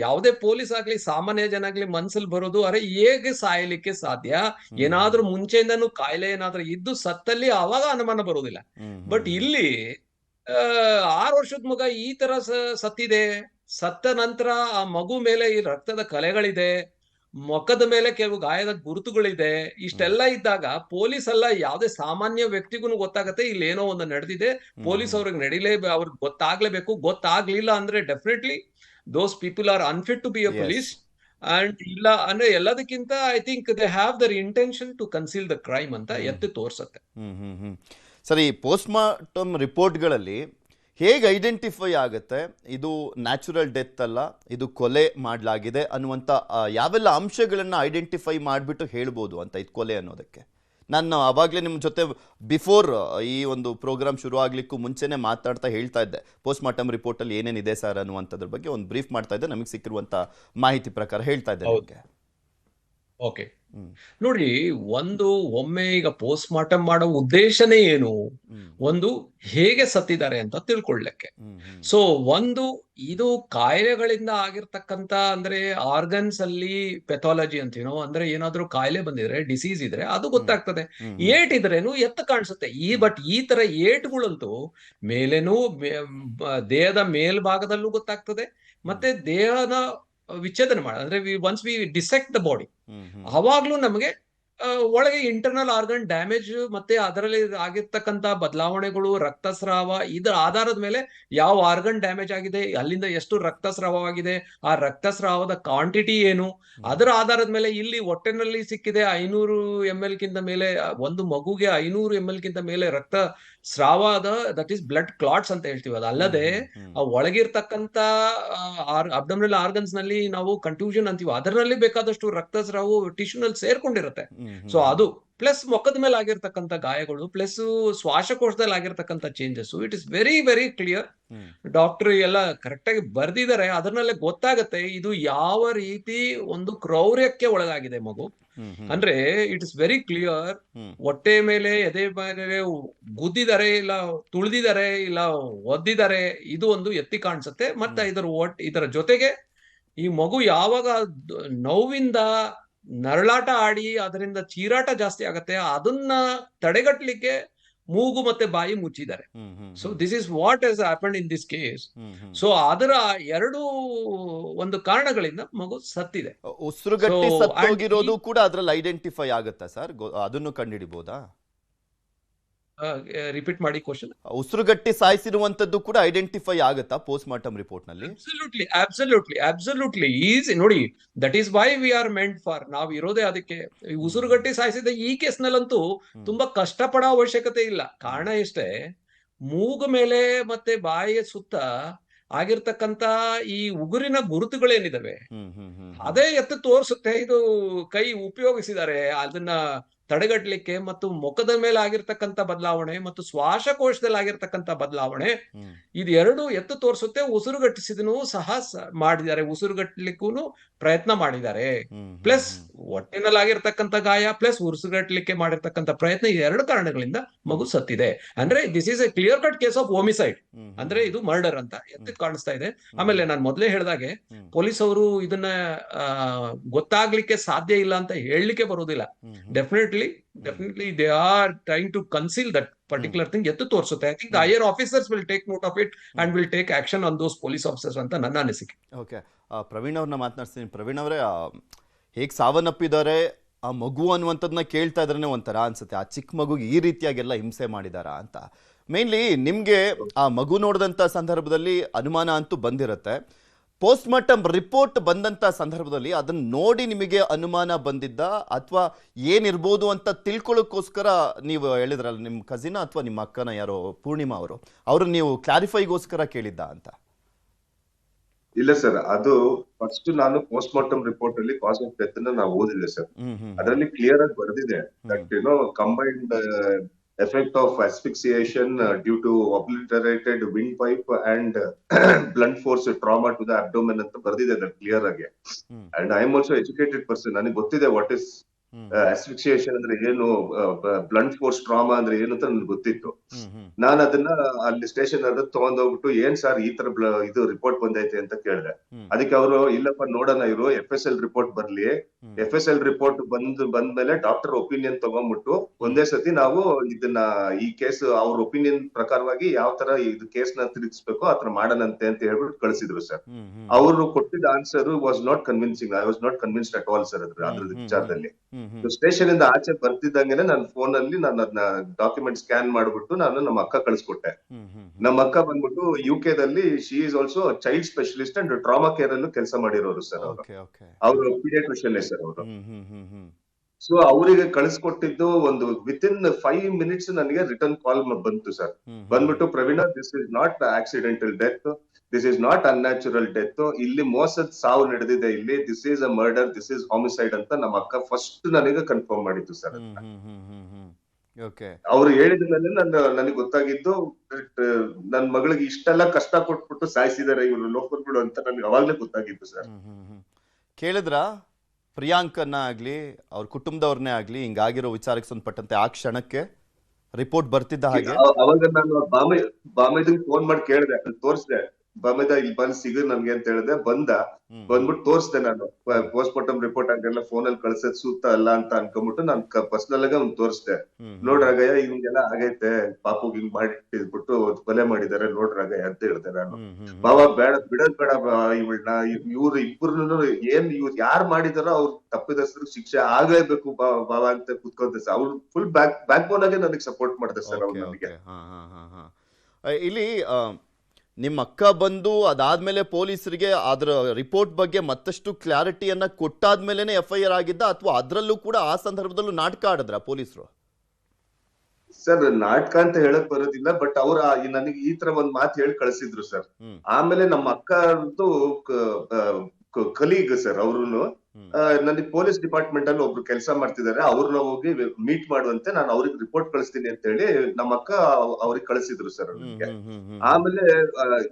ಯಾವುದೇ ಪೊಲೀಸ್ ಆಗ್ಲಿ ಸಾಮಾನ್ಯ ಜನ ಆಗ್ಲಿ ಮನ್ಸಲ್ಲಿ ಬರೋದು, ಅರೆ ಹೇಗೆ ಸಾಯಲಿಕ್ಕೆ ಸಾಧ್ಯ, ಏನಾದ್ರೂ ಮುಂಚೆಯಿಂದನೂ ಕಾಯಿಲೆ ಏನಾದ್ರೂ ಇದ್ದು ಸತ್ತಲ್ಲಿ ಅವಾಗ ಅನುಮಾನ ಬರೋದಿಲ್ಲ. ಬಟ್ ಇಲ್ಲಿ 6 ವರ್ಷದ ಮಗ ಈ ತರ ಸತ್ತಿದೆ. ಸತ್ತ ನಂತರ ಆ ಮಗು ಮೇಲೆ ಈ ರಕ್ತದ ಕಲೆಗಳಿದೆ, ಮುಖದ ಮೇಲೆ ಕೆಲವು ಗಾಯದ ಗುರುತುಗಳಿದೆ. ಇಷ್ಟೆಲ್ಲ ಇದ್ದಾಗ ಪೊಲೀಸ್ ಅಲ್ಲ, ಯಾವುದೇ ಸಾಮಾನ್ಯ ವ್ಯಕ್ತಿಗೂ ಗೊತ್ತಾಗತ್ತೆ ಇಲ್ಲಿ ಏನೋ ಒಂದು ನಡೆದಿದೆ. ಪೊಲೀಸ್ ಅವ್ರಿಗೆ ಅವ್ರಿಗೆ ಗೊತ್ತಾಗ್ಲೇಬೇಕು. ಗೊತ್ತಾಗ್ಲಿಲ್ಲ ಅಂದ್ರೆ definitely those people are unfit to be a police. And ಇಲ್ಲ ಅಂದ್ರೆ ಎಲ್ಲದಕ್ಕಿಂತ I think they have their intention to conceal the crime ಅಂತ ಎತ್ತಿ ತೋರ್ಸತ್ತೆ. ಸರಿ, ಪೋಸ್ಟ್ ಮಾರ್ಟಮ್ ರಿಪೋರ್ಟ್ಗಳಲ್ಲಿ ಹೇಗೆ ಐಡೆಂಟಿಫೈ ಆಗುತ್ತೆ ಇದು ನ್ಯಾಚುರಲ್ ಡೆತ್ ಅಲ್ಲ, ಇದು ಕೊಲೆ ಮಾಡಲಾಗಿದೆ ಅನ್ನುವಂಥ ಯಾವೆಲ್ಲ ಅಂಶಗಳನ್ನು ಐಡೆಂಟಿಫೈ ಮಾಡಿಬಿಟ್ಟು ಹೇಳ್ಬೋದು ಅಂತ ಇದು ಕೊಲೆ ಅನ್ನೋದಕ್ಕೆ? ನಾನು ಆವಾಗಲೇ ನಿಮ್ಮ ಜೊತೆ ಬಿಫೋರ್ ಈ ಒಂದು ಪ್ರೋಗ್ರಾಮ್ ಶುರು ಆಗಲಿಕ್ಕೂ ಮುಂಚೆನೇ ಮಾತಾಡ್ತಾ ಹೇಳ್ತಾ ಇದ್ದೆ, ಪೋಸ್ಟ್ ಮಾರ್ಟಮ್ ರಿಪೋರ್ಟಲ್ಲಿ ಏನೇನಿದೆ ಸರ್ ಅನ್ನುವಂಥದ್ರ ಬಗ್ಗೆ ಒಂದು ಬ್ರೀಫ್ ಮಾಡ್ತಾ ಇದ್ದೆ. ನಮಗೆ ಸಿಕ್ಕಿರುವಂಥ ಮಾಹಿತಿ ಪ್ರಕಾರ ಹೇಳ್ತಾ ಇದ್ದೆ ನಿಮಗೆ. ಓಕೆ, ನೋಡಿ, ಒಮ್ಮೆ ಈಗ ಪೋಸ್ಟ್ ಮಾರ್ಟಮ್ ಮಾಡೋ ಉದ್ದೇಶನೇ ಏನು, ಒಂದು ಹೇಗೆ ಸತ್ತಿದ್ದಾರೆ ಅಂತ ತಿಳ್ಕೊಳ್ಳಕ್ಕೆ. ಸೊ ಇದು ಕಾಯಿಲೆಗಳಿಂದ ಆಗಿರ್ತಕ್ಕಂತ, ಅಂದ್ರೆ ಆರ್ಗನ್ಸ್ ಅಲ್ಲಿ ಪೆಥಾಲಜಿ ಅಂತೀನೋ, ಅಂದ್ರೆ ಏನಾದ್ರೂ ಕಾಯಿಲೆ ಬಂದಿದ್ರೆ, ಡಿಸೀಸ್ ಇದ್ರೆ ಅದು ಗೊತ್ತಾಗ್ತದೆ. ಏಟ್ ಇದ್ರೇನು ಎತ್ತ ಕಾಣಿಸುತ್ತೆ. ಬಟ್ ಈ ತರ ಏಟ್ಗಳಂತೂ ಮೇಲೇನೂ ದೇಹದ ಮೇಲ್ಭಾಗದಲ್ಲೂ ಗೊತ್ತಾಗ್ತದೆ, ಮತ್ತೆ ದೇಹದ ವಿಚ್ಛೇದನ ಅಂದ್ರೆ once we dissect the body, ಅವಾಗ್ಲೂ ನಮಗೆ ಒಳಗೆ ಇಂಟರ್ನಲ್ ಆರ್ಗನ್ ಡ್ಯಾಮೇಜ್ ಮತ್ತೆ ಅದರಲ್ಲಿ ಆಗಿರ್ತಕ್ಕಂತ ಬದಲಾವಣೆಗಳು, ರಕ್ತಸ್ರಾವ, ಇದರ ಆಧಾರದ ಮೇಲೆ ಯಾವ ಆರ್ಗನ್ ಡ್ಯಾಮೇಜ್ ಆಗಿದೆ, ಅಲ್ಲಿಂದ ಎಷ್ಟು ರಕ್ತಸ್ರಾವವಾಗಿದೆ, ಆ ರಕ್ತಸ್ರಾವದ ಕ್ವಾಂಟಿಟಿ ಏನು, ಅದರ ಆಧಾರದ ಮೇಲೆ ಇಲ್ಲಿ ಹೊಟ್ಟೆನಲ್ಲಿ ಸಿಕ್ಕಿದೆ 500 ml ಗಿಂತ ಮೇಲೆ, ಒಂದು ಮಗುಗೆ 500 ml ಗಿಂತ ಮೇಲೆ ರಕ್ತ ಸ್ರಾವ ಅದ, ದಟ್ ಈಸ್ ಬ್ಲಡ್ ಕ್ಲಾಟ್ಸ್ ಅಂತ ಹೇಳ್ತೀವಿ. ಅದಲ್ಲದೆ ಆ ಒಳಗಿರ್ತಕ್ಕಂತ ಅಬ್ಡಮಿನಲ್ ಆರ್ಗನ್ಸ್ ನಲ್ಲಿ ನಾವು ಕಂಟ್ಯೂಷನ್ ಅಂತೀವಿ, ಅದರಲ್ಲಿ ಬೇಕಾದಷ್ಟು ರಕ್ತಸ್ರಾವ ಟಿಶ್ಯೂನಲ್ಲಿ ಸೇರ್ಕೊಂಡಿರುತ್ತೆ. ಸೊ ಅದು ಪ್ಲಸ್ ಮುಖದ ಮೇಲೆ ಆಗಿರ್ತಕ್ಕಂಥ ಗಾಯಗಳು, ಪ್ಲಸ್ ಶ್ವಾಸಕೋಶದಲ್ಲಿ ಆಗಿರ್ತಕ್ಕಂಥ changes, it is very very clear. Doctor ಎಲ್ಲ ಕರೆಕ್ಟ್ ಆಗಿ ಬರ್ದಿದ್ದಾರೆ, ಅದರಲ್ಲೇ ಗೊತ್ತಾಗತ್ತೆ ಇದು ಯಾವ ರೀತಿ ಒಂದು ಕ್ರೌರ್ಯಕ್ಕೆ ಒಳಗಾಗಿದೆ ಮಗು. ಅಂದ್ರೆ ಇಟ್ ಇಸ್ ವೆರಿ ಕ್ಲಿಯರ್. ಹೊಟ್ಟೆ ಮೇಲೆ, ಎದೆ ಮೇಲೆ ಗುದ್ದಿದ್ದಾರೆ, ಇಲ್ಲ ತುಳಿದಿದ್ದಾರೆ, ಇಲ್ಲ ಒದ್ದಿದ್ದಾರೆ, ಇದು ಒಂದು ಎತ್ತಿ ಕಾಣಿಸುತ್ತೆ. ಮತ್ತೆ ಇದರ ಜೊತೆಗೆ ಈ ಮಗು ಯಾವಾಗ ನೋವಿಂದ ನರಳಾಟ ಆಡಿ ಅದರಿಂದ ಚೀರಾಟ ಜಾಸ್ತಿ ಆಗತ್ತೆ, ಅದನ್ನ ತಡೆಗಟ್ಟಲಿಕ್ಕೆ ಮೂಗು ಮತ್ತೆ ಬಾಯಿ ಮುಚ್ಚಿದ್ದಾರೆ. So this is what has happened in this case. So ಅದರ ಎರಡು ಒಂದು ಕಾರಣಗಳಿಂದ ಮಗು ಸತ್ತಿದೆ. ಉಸಿರುಗಟ್ಟಿ ಸತ್ತೋಗಿರೋದು ಕೂಡ ಅದ್ರಲ್ಲಿ ಐಡೆಂಟಿಫೈ ಆಗುತ್ತಾ ಸರ್? ಅದನ್ನು ಕಂಡುಹಿಡಿಬಹುದಾ? ರಿಪೀಟ್ ಮಾಡಿ ಕ್ವಶನ್. ಉಸಿರುಗಟ್ಟಿ ಸಾಯಿಸಿರುವಂತದ್ದು ಕೂಡ ಐಡೆಂಟಿಫೈ ಆಗುತ್ತಾ ಪೋಸ್ಟ್ ಮಾರ್ಟಮ್ ರಿಪೋರ್ಟ್ ನಲ್ಲಿ? ಅಬ್ಸಲ್ಯೂಟ್ಲಿ ಈಸಿ ನೋಡಿ. That is why we are meant for. ನಾವು ಇರೋದೇ ಅದಕ್ಕೆ. ಉಸಿರುಗಟ್ಟಿ ಸಾಯಿಸಿದ ಈ ಕೇಸ್ ನಲ್ಲಂತೂ ತುಂಬಾ ಕಷ್ಟಪಡೋ ಅವಶ್ಯಕತೆ ಇಲ್ಲ. ಕಾರಣ ಎಷ್ಟೇ, ಮೂಗು ಮೇಲೆ ಮತ್ತೆ ಬಾಯಿಯ ಸುತ್ತ ಆಗಿರ್ತಕ್ಕಂತ ಈ ಉಗುರಿನ ಗುರುತುಗಳೇನಿದಾವೆ ಅದೇ ಎತ್ತು ತೋರಿಸುತ್ತೆ ಇದು ಕೈ ಉಪಯೋಗಿಸಿದ್ದಾರೆ ಅದನ್ನ ತಡೆಗಟ್ಟಲಿಕ್ಕೆ. ಮತ್ತು ಮುಖದ ಮೇಲೆ ಆಗಿರ್ತಕ್ಕಂಥ ಬದಲಾವಣೆ ಮತ್ತು ಶ್ವಾಸಕೋಶದಲ್ಲಿ ಆಗಿರ್ತಕ್ಕಂಥ ಬದಲಾವಣೆ ಇದು ಎರಡು ಎತ್ತು ತೋರಿಸುತ್ತೆ ಉಸಿರುಗಟ್ಟಿಸಿದನು ಸಹ ಮಾಡಿದ್ದಾರೆ, ಉಸಿರುಗಟ್ಟಲಿಕ್ಕೂ ಪ್ರಯತ್ನ ಮಾಡಿದ್ದಾರೆ. ಪ್ಲಸ್ ಹೊಟ್ಟೆನಲ್ಲಿ ಆಗಿರ್ತಕ್ಕಂಥ ಗಾಯ ಪ್ಲಸ್ ಉಸಿರುಗಟ್ಟಲಿಕ್ಕೆ ಮಾಡಿರ್ತಕ್ಕಂಥ ಪ್ರಯತ್ನ, ಈ ಎರಡು ಕಾರಣಗಳಿಂದ ಮಗು ಸತ್ತಿದೆ. ಅಂದ್ರೆ this is A clear cut case of homicide. ಅಂದ್ರೆ ಇದು ಮರ್ಡರ್ ಅಂತ ಎದ್ದು ಕಾಣಿಸ್ತಾ ಇದೆ. ಆಮೇಲೆ ನಾನು ಮೊದಲೇ ಹೇಳಿದಾಗೆ ಪೊಲೀಸ್ ಅವರು ಇದನ್ನ ಗೊತ್ತಾಗ್ಲಿಕ್ಕೆ ಸಾಧ್ಯ ಇಲ್ಲ ಅಂತ ಹೇಳಲಿಕ್ಕೆ ಬರುವುದಿಲ್ಲ. Definitely they are trying to conceal that particular thing. ಎತ್ತು ತೋರಿಸುತ್ತೆ. I think the higher officers will take note of it and will take action on those police officers ಅಂತ ನನ್ನ ಅನಿಸಿಕೆ. ಓಕೆ, ಪ್ರವೀಣ್ ಅವ್ರನ್ನ ಮಾತನಾಡ್ತೀನಿ. ಪ್ರವೀಣ್ ಅವರೇ, ಹೇಗೆ ಸಾವನ್ನಪ್ಪಿದ್ದಾರೆ ಆ ಮಗು ಅನ್ನುವಂಥದ್ದನ್ನ ಕೇಳ್ತಾ ಇದ್ರೇನೆ ಒಂಥರ ಅನ್ಸುತ್ತೆ. ಆ ಚಿಕ್ಕ ಮಗುಗೆ ಈ ರೀತಿಯಾಗೆಲ್ಲ ಹಿಂಸೆ ಮಾಡಿದಾರಾ ಅಂತ. ಮೇನ್ಲಿ ನಿಮ್ಗೆ ಆ ಮಗು ನೋಡಿದಂಥ ಸಂದರ್ಭದಲ್ಲಿ ಅನುಮಾನ ಅಂತೂ ಬಂದಿರುತ್ತೆ. ಪೋಸ್ಟ್ ಮಾರ್ಟಮ್ ರಿಪೋರ್ಟ್ ಬಂದಂತ ಸಂದರ್ಭದಲ್ಲಿ ಅದನ್ನ ನೋಡಿ ನಿಮಗೆ ಅನುಮಾನ ಬಂದಿದ್ದ, ಅಥವಾ ಏನಿರ್ಬೋದು ಅಂತ ತಿಳ್ಕೊಳ್ಳೋಕ್ಕೋಸ್ಕರ ನೀವು ಹೇಳಿದ್ರಲ್ಲ ನಿಮ್ಮ ಕಸಿನ ಅಥವಾ ನಿಮ್ಮ ಅಕ್ಕನ ಯಾರೋ ಪೂರ್ಣಿಮಾ ಅವರು ನೀವು ಕ್ಲಾರಿಫೈಗೋಸ್ಕರ ಕೇಳಿದ್ದ ಅಂತ? ಇಲ್ಲ ಸರ್, ಅದು ಫಸ್ಟ್ ನಾನು ಪೋಸ್ಟ್ ಮಾರ್ಟಮ್ ರಿಪೋರ್ಟ್ ಅಲ್ಲಿ ಕಾಸ್ ಆಫ್ ಡೆತ್ ನಾವು ಓದಿದೆ ಸರ್. ಅದರಲ್ಲಿ ಕ್ಲಿಯರ್ ಆಗಿ ಬರೆದಿದೆ that combined effect of asphyxiation due to obliterated windpipe and blunt force trauma to the abdomen ಅಂತ ಬರ್ದಿದೆ ಕ್ಲಿಯರ್ ಆಗಿ. And I am also educated person. ನನಗೆ ಗೊತ್ತಿದೆ ವಾಟ್ ಇಸ್ ಆಸ್ಫಿಕ್ಸಿಯೇಷನ್ ಅಂದ್ರೆ ಏನು, ಬ್ಲಂಟ್ ಫೋರ್ಸ್ ಟ್ರಾಮಾ ಅಂದ್ರೆ ಏನು ಅಂತ ನನ್ಗೆ ಗೊತ್ತಿತ್ತು. ನಾನು ಅದನ್ನ ಅಲ್ಲಿ ಸ್ಟೇಷನ್ ಅಲ್ಲಿ ತಗೊಂಡೋಗ್ಬಿಟ್ಟು ಏನ್ ಸರ್ ಈ ತರ ಇದು ರಿಪೋರ್ಟ್ ಬಂದೈತೆ ಅಂತ ಕೇಳಿದೆ. ಅದಕ್ಕೆ ಅವರು ಇಲ್ಲಪ್ಪ ನೋಡೋಣ ಇವರು FSL ರಿಪೋರ್ಟ್ ಬರ್ಲಿ, FSL ರಿಪೋರ್ಟ್ ಬಂದ್ಮೇಲೆ ಡಾಕ್ಟರ್ ಒಪಿನಿಯನ್ ತಗೊಂಡ್ಬಿಟ್ಟು ಒಂದೇ ಸತಿ ನಾವು ಇದನ್ನ ಈ ಕೇಸ್ ಅವ್ರ ಒಪಿನಿಯನ್ ಪ್ರಕಾರವಾಗಿ ಯಾವ ತರ ಇದು ಕೇಸ್ ನ ತಿರುಗಿಸ್ಬೇಕು ಆತರ ಮಾಡೋಣಂತೆ ಅಂತ ಹೇಳ್ಬಿಟ್ಟು ಕಳಿಸಿದ್ರು ಸರ್. ಅವರು ಕೊಟ್ಟಿದ್ದ answer was not convincing. I was not convinced at all sir ಅದ್ರ ವಿಚಾರದಲ್ಲಿ. ಸ್ಟೇಷನ್ ಇಂದ ಆಚೆ ಬರ್ತಿದ್ದಂಗೆನೆ ನನ್ನ ಫೋನ್ ಅಲ್ಲಿ ನಾನು ಅದನ್ನ ಡಾಕ್ಯುಮೆಂಟ್ ಸ್ಕ್ಯಾನ್ ಮಾಡ್ಬಿಟ್ಟು ನಾನು ನಮ್ಮ ಅಕ್ಕ ಕಳಿಸ್ಕೊಟ್ಟೆ. ನಮ್ಮ ಅಕ್ಕ ಬಂದ್ಬಿಟ್ಟು UK ದಲ್ಲಿ she is also child specialist and trauma care ಅಲ್ಲೂ ಕೆಲಸ ಮಾಡಿರೋರು ಸರ್. ಅವರು ಪೀಡಿಯಾಟ್ರಿಷಿಯನ್ ಸರ್ ಅವರು. ಸೊ ಅವರಿಗೆ ಕಳಿಸ್ಕೊಟ್ಟಿದ್ದು ಒಂದು ವಿತಿನ್ 5 minutes ನನಗೆ ರಿಟರ್ನ್ ಕಾಲ್ ಬಂತು ಸರ್. ಬಂದ್ಬಿಟ್ಟು Praveena, this is not accidental death, this is not unnatural death, ಇಲ್ಲಿ ಮೋಸದ ಸಾವು ನಡೆದಿದೆ, ಇಲ್ಲಿ this is a murder, this is homicide ಅಂತ ನಮ್ಮ ಅಕ್ಕ ಫಸ್ಟ್ ನನಗೆ ಕನ್ಫರ್ಮ್ ಮಾಡಿದ್ದು ಸರ್. ಅವ್ರು ಹೇಳಿದ್ಮೇಲೆ ನನಗೆ ಗೊತ್ತಾಗಿದ್ದು ನನ್ ಮಗಳಿಗೆ ಇಷ್ಟೆಲ್ಲ ಕಷ್ಟ ಕೊಟ್ಬಿಟ್ಟು ಸಾಯಿಸಿದಾರೆ ಇವ್ರು ಲೋಕಲ್ಗಳು ಅಂತ ನನಗೆ ಅವಾಗ್ಲೇ ಗೊತ್ತಾಗಿದ್ದು ಸರ್. ಕೇಳಿದ್ರ ಪ್ರಿಯಾಂಕನ್ನ ಆಗ್ಲಿ ಅವ್ರ ಕುಟುಂಬದವ್ರನ್ನೇ ಆಗ್ಲಿ ಹಿಂಗಾಗಿರೋ ವಿಚಾರಕ್ಕೆ ಸಂಬಂಧಪಟ್ಟಂತೆ ಆ ಕ್ಷಣಕ್ಕೆ ರಿಪೋರ್ಟ್ ಬರ್ತಿದ್ದ ಹಾಗೆ ಅವಾಗ ನಾನು ಬಾಮೆದ ಫೋನ್ ಮಾಡಿ ಕೇಳಿದೆ, ತೋರಿಸ್ದೆ, ಬಾಮೆದ ಇಲ್ಲಿ ಬಂದ್ ಸಿಗ ನನ್ಗೆ ಅಂತ ಹೇಳಿದೆ. ಬಂದ್ಬಿಟ್ಟು ತೋರಿಸ್ದೆ ನಾನು ಪೋಸ್ಟ್ ಮಾರ್ಟಮ್ ರಿಪೋರ್ಟ್ ಹಂಗೆಲ್ಲ ಫೋನ್ ಅಲ್ಲಿ ಕಳ್ಸದ್ ಸೂಕ್ತ ಅಲ್ಲ ಅಂತ ಅನ್ಕೊಂಡ್ಬಿಟ್ಟು ನಾನ್ ಪರ್ಸನಲ್ ಆಗಿ ಅವ್ನು ತೋರಿಸ್ದೆ. ನೋಡ್ರಾಗಯ್ಯ ಹಿಂಗೆಲ್ಲ ಆಗೈತೆ, ಪಾಪುಗ್ ಹಿಂಗ್ ಮಾಡಿಟ್ಬಿಟ್ಟು ಕೊಲೆ ಮಾಡಿದಾರೆ ನೋಡ್ರಾಗಯ್ಯ ಅಂತ ಹೇಳ್ದೆ ನಾನು. ಬಾಬಾ ಬೇಡ, ಬಿಡೋದ್ ಬೇಡ ಇವಳನ್ನ, ಇವ್ರು ಇಬ್ಬರು ಏನ್ ಇವ್ರು ಯಾರು ಮಾಡಿದಾರೋ ಅವ್ರು ತಪ್ಪಿದಸ್ರು ಶಿಕ್ಷೆ ಆಗಲೇಬೇಕು ಬಾಬಾ ಅಂತ ಕುತ್ಕೊಂಡೆ ಸರ್. ಅವ್ರು ಫುಲ್ ಬ್ಯಾಕ್ ಬೋನ್ ಆಗಿ ನನಗೆ ಸಪೋರ್ಟ್ ಮಾಡಿದೆ ಸರ್ ಅವ್ರು ನನಗೆ. ಇಲ್ಲಿ ನಿಮ್ಮ ಅಕ್ಕ ಬಂದು ಅದಾದ್ಮೇಲೆ ಪೊಲೀಸರಿಗೆ ಅದರ ರಿಪೋರ್ಟ್ ಬಗ್ಗೆ ಮತ್ತಷ್ಟು ಕ್ಲಾರಿಟಿಯನ್ನ ಕೊಟ್ಟಾದ್ಮೇಲೆ FIR ಆಗಿದ್ದ, ಅಥವಾ ಅದ್ರಲ್ಲೂ ಕೂಡ ಆ ಸಂದರ್ಭದಲ್ಲೂ ನಾಟಕ ಆಡಿದ್ರ ಪೊಲೀಸರು? ಸರ್ ನಾಟಕ ಅಂತ ಹೇಳಕ್ ಬರೋದಿಲ್ಲ, ಬಟ್ ಅವ್ರ ನನಗೆ ಈ ತರ ಒಂದ್ ಮಾತು ಹೇಳಿ ಕಳ್ಸಿದ್ರು ಸರ್. ಆಮೇಲೆ ನಮ್ಮ ಅಕ್ಕಂತೂ ಕಲೀಗ್ ಸರ್, ಅವ್ರುನು ನನಗೆ ಪೊಲೀಸ್ ಡಿಪಾರ್ಟ್ಮೆಂಟ್ ಅಲ್ಲಿ ಒಬ್ರು ಕೆಲಸ ಮಾಡ್ತಿದ್ದಾರೆ, ಅವ್ರನ್ನ ಹೋಗಿ ಮೀಟ್ ಮಾಡುವಂತೆ ನಾನು ಅವ್ರಿಗೆ ರಿಪೋರ್ಟ್ ಕಳಿಸ್ತೀನಿ ಅಂತ ಹೇಳಿ ನಮ್ಮ ಅಕ್ಕ ಅವ್ರಿಗೆ ಕಳಿಸಿದ್ರು ಸರ್ ನನಗೆ. ಆಮೇಲೆ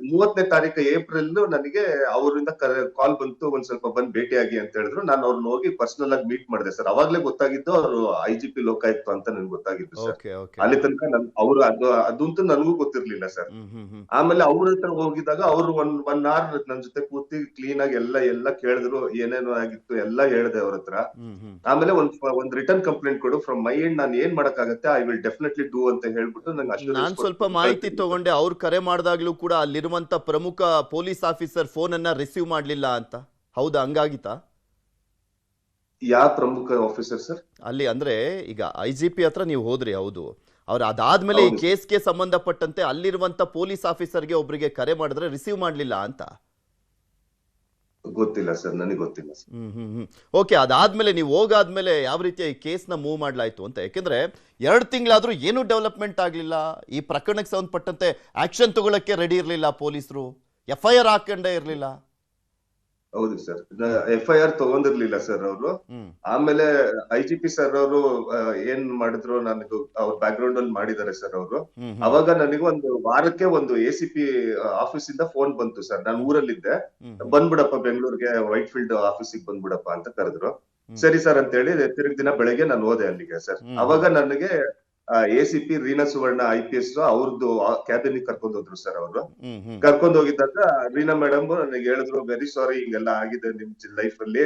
30ನೇ ತಾರೀಕು ಏಪ್ರಿಲ್ ನನಗೆ ಅವರಿಂದ ಕಾಲ್ ಬಂತು, ಒಂದ್ ಸ್ವಲ್ಪ ಬಂದ್ ಭೇಟಿಯಾಗಿ ಅಂತ ಹೇಳಿದ್ರು. ನಾನು ಅವ್ರನ್ನ ಹೋಗಿ ಪರ್ಸನಲ್ ಆಗಿ ಮೀಟ್ ಮಾಡಿದೆ ಸರ್. ಅವಾಗ್ಲೇ ಗೊತ್ತಾಗಿದ್ದು ಅವ್ರು IGP ಲೋಕಾಯುಕ್ತ ಅಂತ ನನ್ಗೆ ಗೊತ್ತಾಗಿತ್ತು ಸರ್. ಅಲ್ಲಿ ತನಕ ಅವ್ರು ಅದಂತೂ ನನಗೂ ಗೊತ್ತಿರ್ಲಿಲ್ಲ ಸರ್. ಆಮೇಲೆ ಅವ್ರ ಹತ್ರ ಹೋಗಿದಾಗ ಅವ್ರು ಒನ್ ಅವರ್ ನನ್ ಜೊತೆ ಕೂತಿ ಕ್ಲೀನ್ ಆಗಿ ಎಲ್ಲ ಕೇಳಿದ್ರು, ಏನೇನೋ ಆಗಿತ್ತು, ಏನಾಗಿತ್ತು ಎಲ್ಲ ಹೇಳ್ದೆ ಅವ್ರ ಹತ್ರ. ಆಮೇಲೆ ಒಂದ್ ರಿಟರ್ನ್ ಕಂಪ್ಲೇಂಟ್ ಕೊಡು, ಫ್ರಮ್ ಮೈ ಎಂಡ್ ನಾನು ಏನ್ ಮಾಡಕ್ಕಾಗತ್ತೆ ಐ ವಿಲ್ ಡೆಫಿನೆಟ್ಲಿ ಡೂ ಅಂತ ಹೇಳ್ಬಿಟ್ಟು ನಂಗೆ ನಾನ್ ಸ್ವಲ್ಪ ಮಾಹಿತಿ ತಗೊಂಡೆ, ಅವ್ರು ಕರೆ ಮಾಡಿದಾಗ್ಲೂ ಕೂಡ ಅಲ್ಲಿರುವಂತ ಪ್ರಮುಖ ಪೊಲೀಸ್ ಆಫೀಸರ್ ಫೋನ್ ಅನ್ನ ರಿಸೀವ್ ಮಾಡ್ಲಿಲ್ಲ ಅಂತ. ಹೌದಾ, ಹಂಗಾಗಿತ್ತಾ? ಯಾವ ಪ್ರಮುಖ ಆಫೀಸರ್ ಸರ್? ಅಲ್ಲಿ ಅಂದ್ರೆ ಈಗ IGP ಹತ್ರ ನೀವು ಹೋದ್ರಿ, ಹೌದು. ಅವ್ರು ಅದಾದ್ಮೇಲೆ ಈ ಕೇಸ್ಗೆ ಸಂಬಂಧಪಟ್ಟಂತೆ ಅಲ್ಲಿರುವಂತ ಪೊಲೀಸ್ ಆಫೀಸರ್ಗೆ ಒಬ್ರಿಗೆ ಕರೆ ಮಾಡಿದ್ರೆ ರಿಸೀವ್ ಮಾಡ್ಲಿಲ್ಲ ಅಂತ. ಗೊತ್ತಿಲ್ಲ ಸರ್, ನನಗೆ ಗೊತ್ತಿಲ್ಲ ಸರ್. ಓಕೆ, ಅದಾದ್ಮೇಲೆ ನೀವು ಹೋಗಾದ್ಮೇಲೆ ಯಾವ ರೀತಿಯ ಈ ಕೇಸ್ನ ಮೂವ್ ಮಾಡ್ಲಾಯ್ತು ಅಂತ? ಯಾಕೆಂದ್ರೆ 2 ತಿಂಗಳಾದ್ರೂ ಏನು ಡೆವಲಪ್ಮೆಂಟ್ ಆಗ್ಲಿಲ್ಲ. ಈ ಪ್ರಕರಣಕ್ಕೆ ಸಂಬಂಧಪಟ್ಟಂತೆ ಆಕ್ಷನ್ ತಗೊಳಕ್ಕೆ ರೆಡಿ ಇರ್ಲಿಲ್ಲ ಪೊಲೀಸರು, FIR ಹಾಕೊಂಡೇ ಇರ್ಲಿಲ್ಲ. ಹೌದು ಸರ್, FIR ತಗೊಂಡಿರ್ಲಿಲ್ಲ ಸರ್ ಅವರು. ಆಮೇಲೆ IGP ಸರ್ ಅವರು ಏನ್ ಮಾಡಿದ್ರು, ನನಗೂ ಅವ್ರ ಬ್ಯಾಕ್ ಗ್ರೌಂಡ್ ಅಲ್ಲಿ ಮಾಡಿದ್ದಾರೆ ಸರ್ ಅವರು. ಅವಾಗ ನನಗೆ ಒಂದು ವಾರಕ್ಕೆ ಒಂದು ACP ಆಫೀಸ್ ಇಂದ ಫೋನ್ ಬಂತು ಸರ್. ನಾನು ಊರಲ್ಲಿದ್ದೆ, ಬಂದ್ಬಿಡಪ್ಪ ಬೆಂಗಳೂರಿಗೆ, ವೈಟ್ ಫೀಲ್ಡ್ ಆಫೀಸಿಗೆ ಬಂದ್ಬಿಡಪ್ಪ ಅಂತ ಕರೆದ್ರು. ಸರಿ ಸರ್ ಅಂತ ಹೇಳಿ ತಿರುಗಿ ದಿನ ಬೆಳಗ್ಗೆ ನಾನು ಹೋದೆ ಅಲ್ಲಿಗೆ ಸರ್. ಅವಾಗ ನನಗೆ ACP ರೀನಾ ಸುವರ್ಣ IPS ಅವ್ರದ್ದು ಕ್ಯಾಬಿನ್ ಕರ್ಕೊಂಡು ಹೋದ್ರು ಸರ್. ಅವರು ಕರ್ಕೊಂಡು ಹೋಗಿದ್ದಾಗ ರೀನಾ ಮೇಡಮ್ ನನಗೆ ಹೇಳಿದ್ರು, ವೆರಿ ಸಾರಿ ಹಿಂಗೆಲ್ಲ ಆಗಿದೆ ನಿಮ್ ಲೈಫ್ ಅಲ್ಲಿ,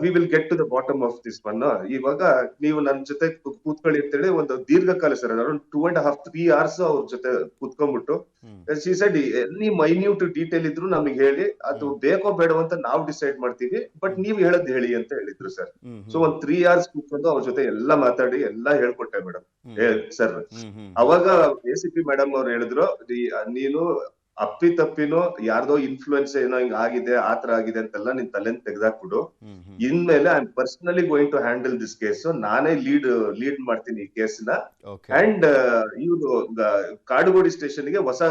we will get to the bottom of this one. ಇವಾಗ ನೀವು ನನ್ ಜೊತೆ ಕೂತ್ಕೊಳ್ಳಿ ಅಂತೇಳಿ ಒಂದು ದೀರ್ಘಕಾಲ ಸರ್, ಅರೌಂಡ್ 2.5-3 hours ಅವ್ರ ಜೊತೆ ಕೂತ್ಕೊಂಡ್ಬಿಟ್ಟು she said, any minute detail ಇದ್ರು ನಮಗೆ ಹೇಳಿ, ಅದು ಬೇಕೋ ಬೇಡೋ ಅಂತ ನಾವು ಡಿಸೈಡ್ ಮಾಡ್ತೀವಿ, ಬಟ್ ನೀವ್ ಹೇಳದ್ ಹೇಳಿ ಅಂತ ಹೇಳಿದ್ರು ಸರ್. ಸೊ ಒಂದ್ 3 hours ಕೂತ್ಕೊಂಡು ಅವ್ರ ಜೊತೆ ಎಲ್ಲಾ ಮಾತಾಡಿ ಎಲ್ಲಾ ಹೇಳ್ಕೊಟ್ಟೆ ಮೇಡಮ್ ಸರ್. ಅವಾಗ ACP ಮೇಡಮ್ ಅವ್ರು ಹೇಳಿದ್ರು, ನೀನು ಅಪ್ಪಿತಪ್ಪಿನೋ ಯಾರ್ದೋ ಇನ್ಫ್ಲೂಯೆನ್ಸ್ ಏನೋ ಹಿಂಗ್ ಆಗಿದೆ, ಆತರ ಆಗಿದೆ ಅಂತೆಲ್ಲ ನಿನ್ ತಲೆನ್ ತೆಗ್ದಾಕ್ಬಿಡು. ಇನ್ಮೇಲೆ I am personally going to handle this case, ನಾನೇ ಲೀಡ್ ಮಾಡ್ತೀನಿ ಈ ಕೇಸ್ ನ. ಅಂಡ್ ಇವ್ರು ಕಾಡುಗೋಡಿ ಸ್ಟೇಷನ್ ಗೆ ಹೊಸ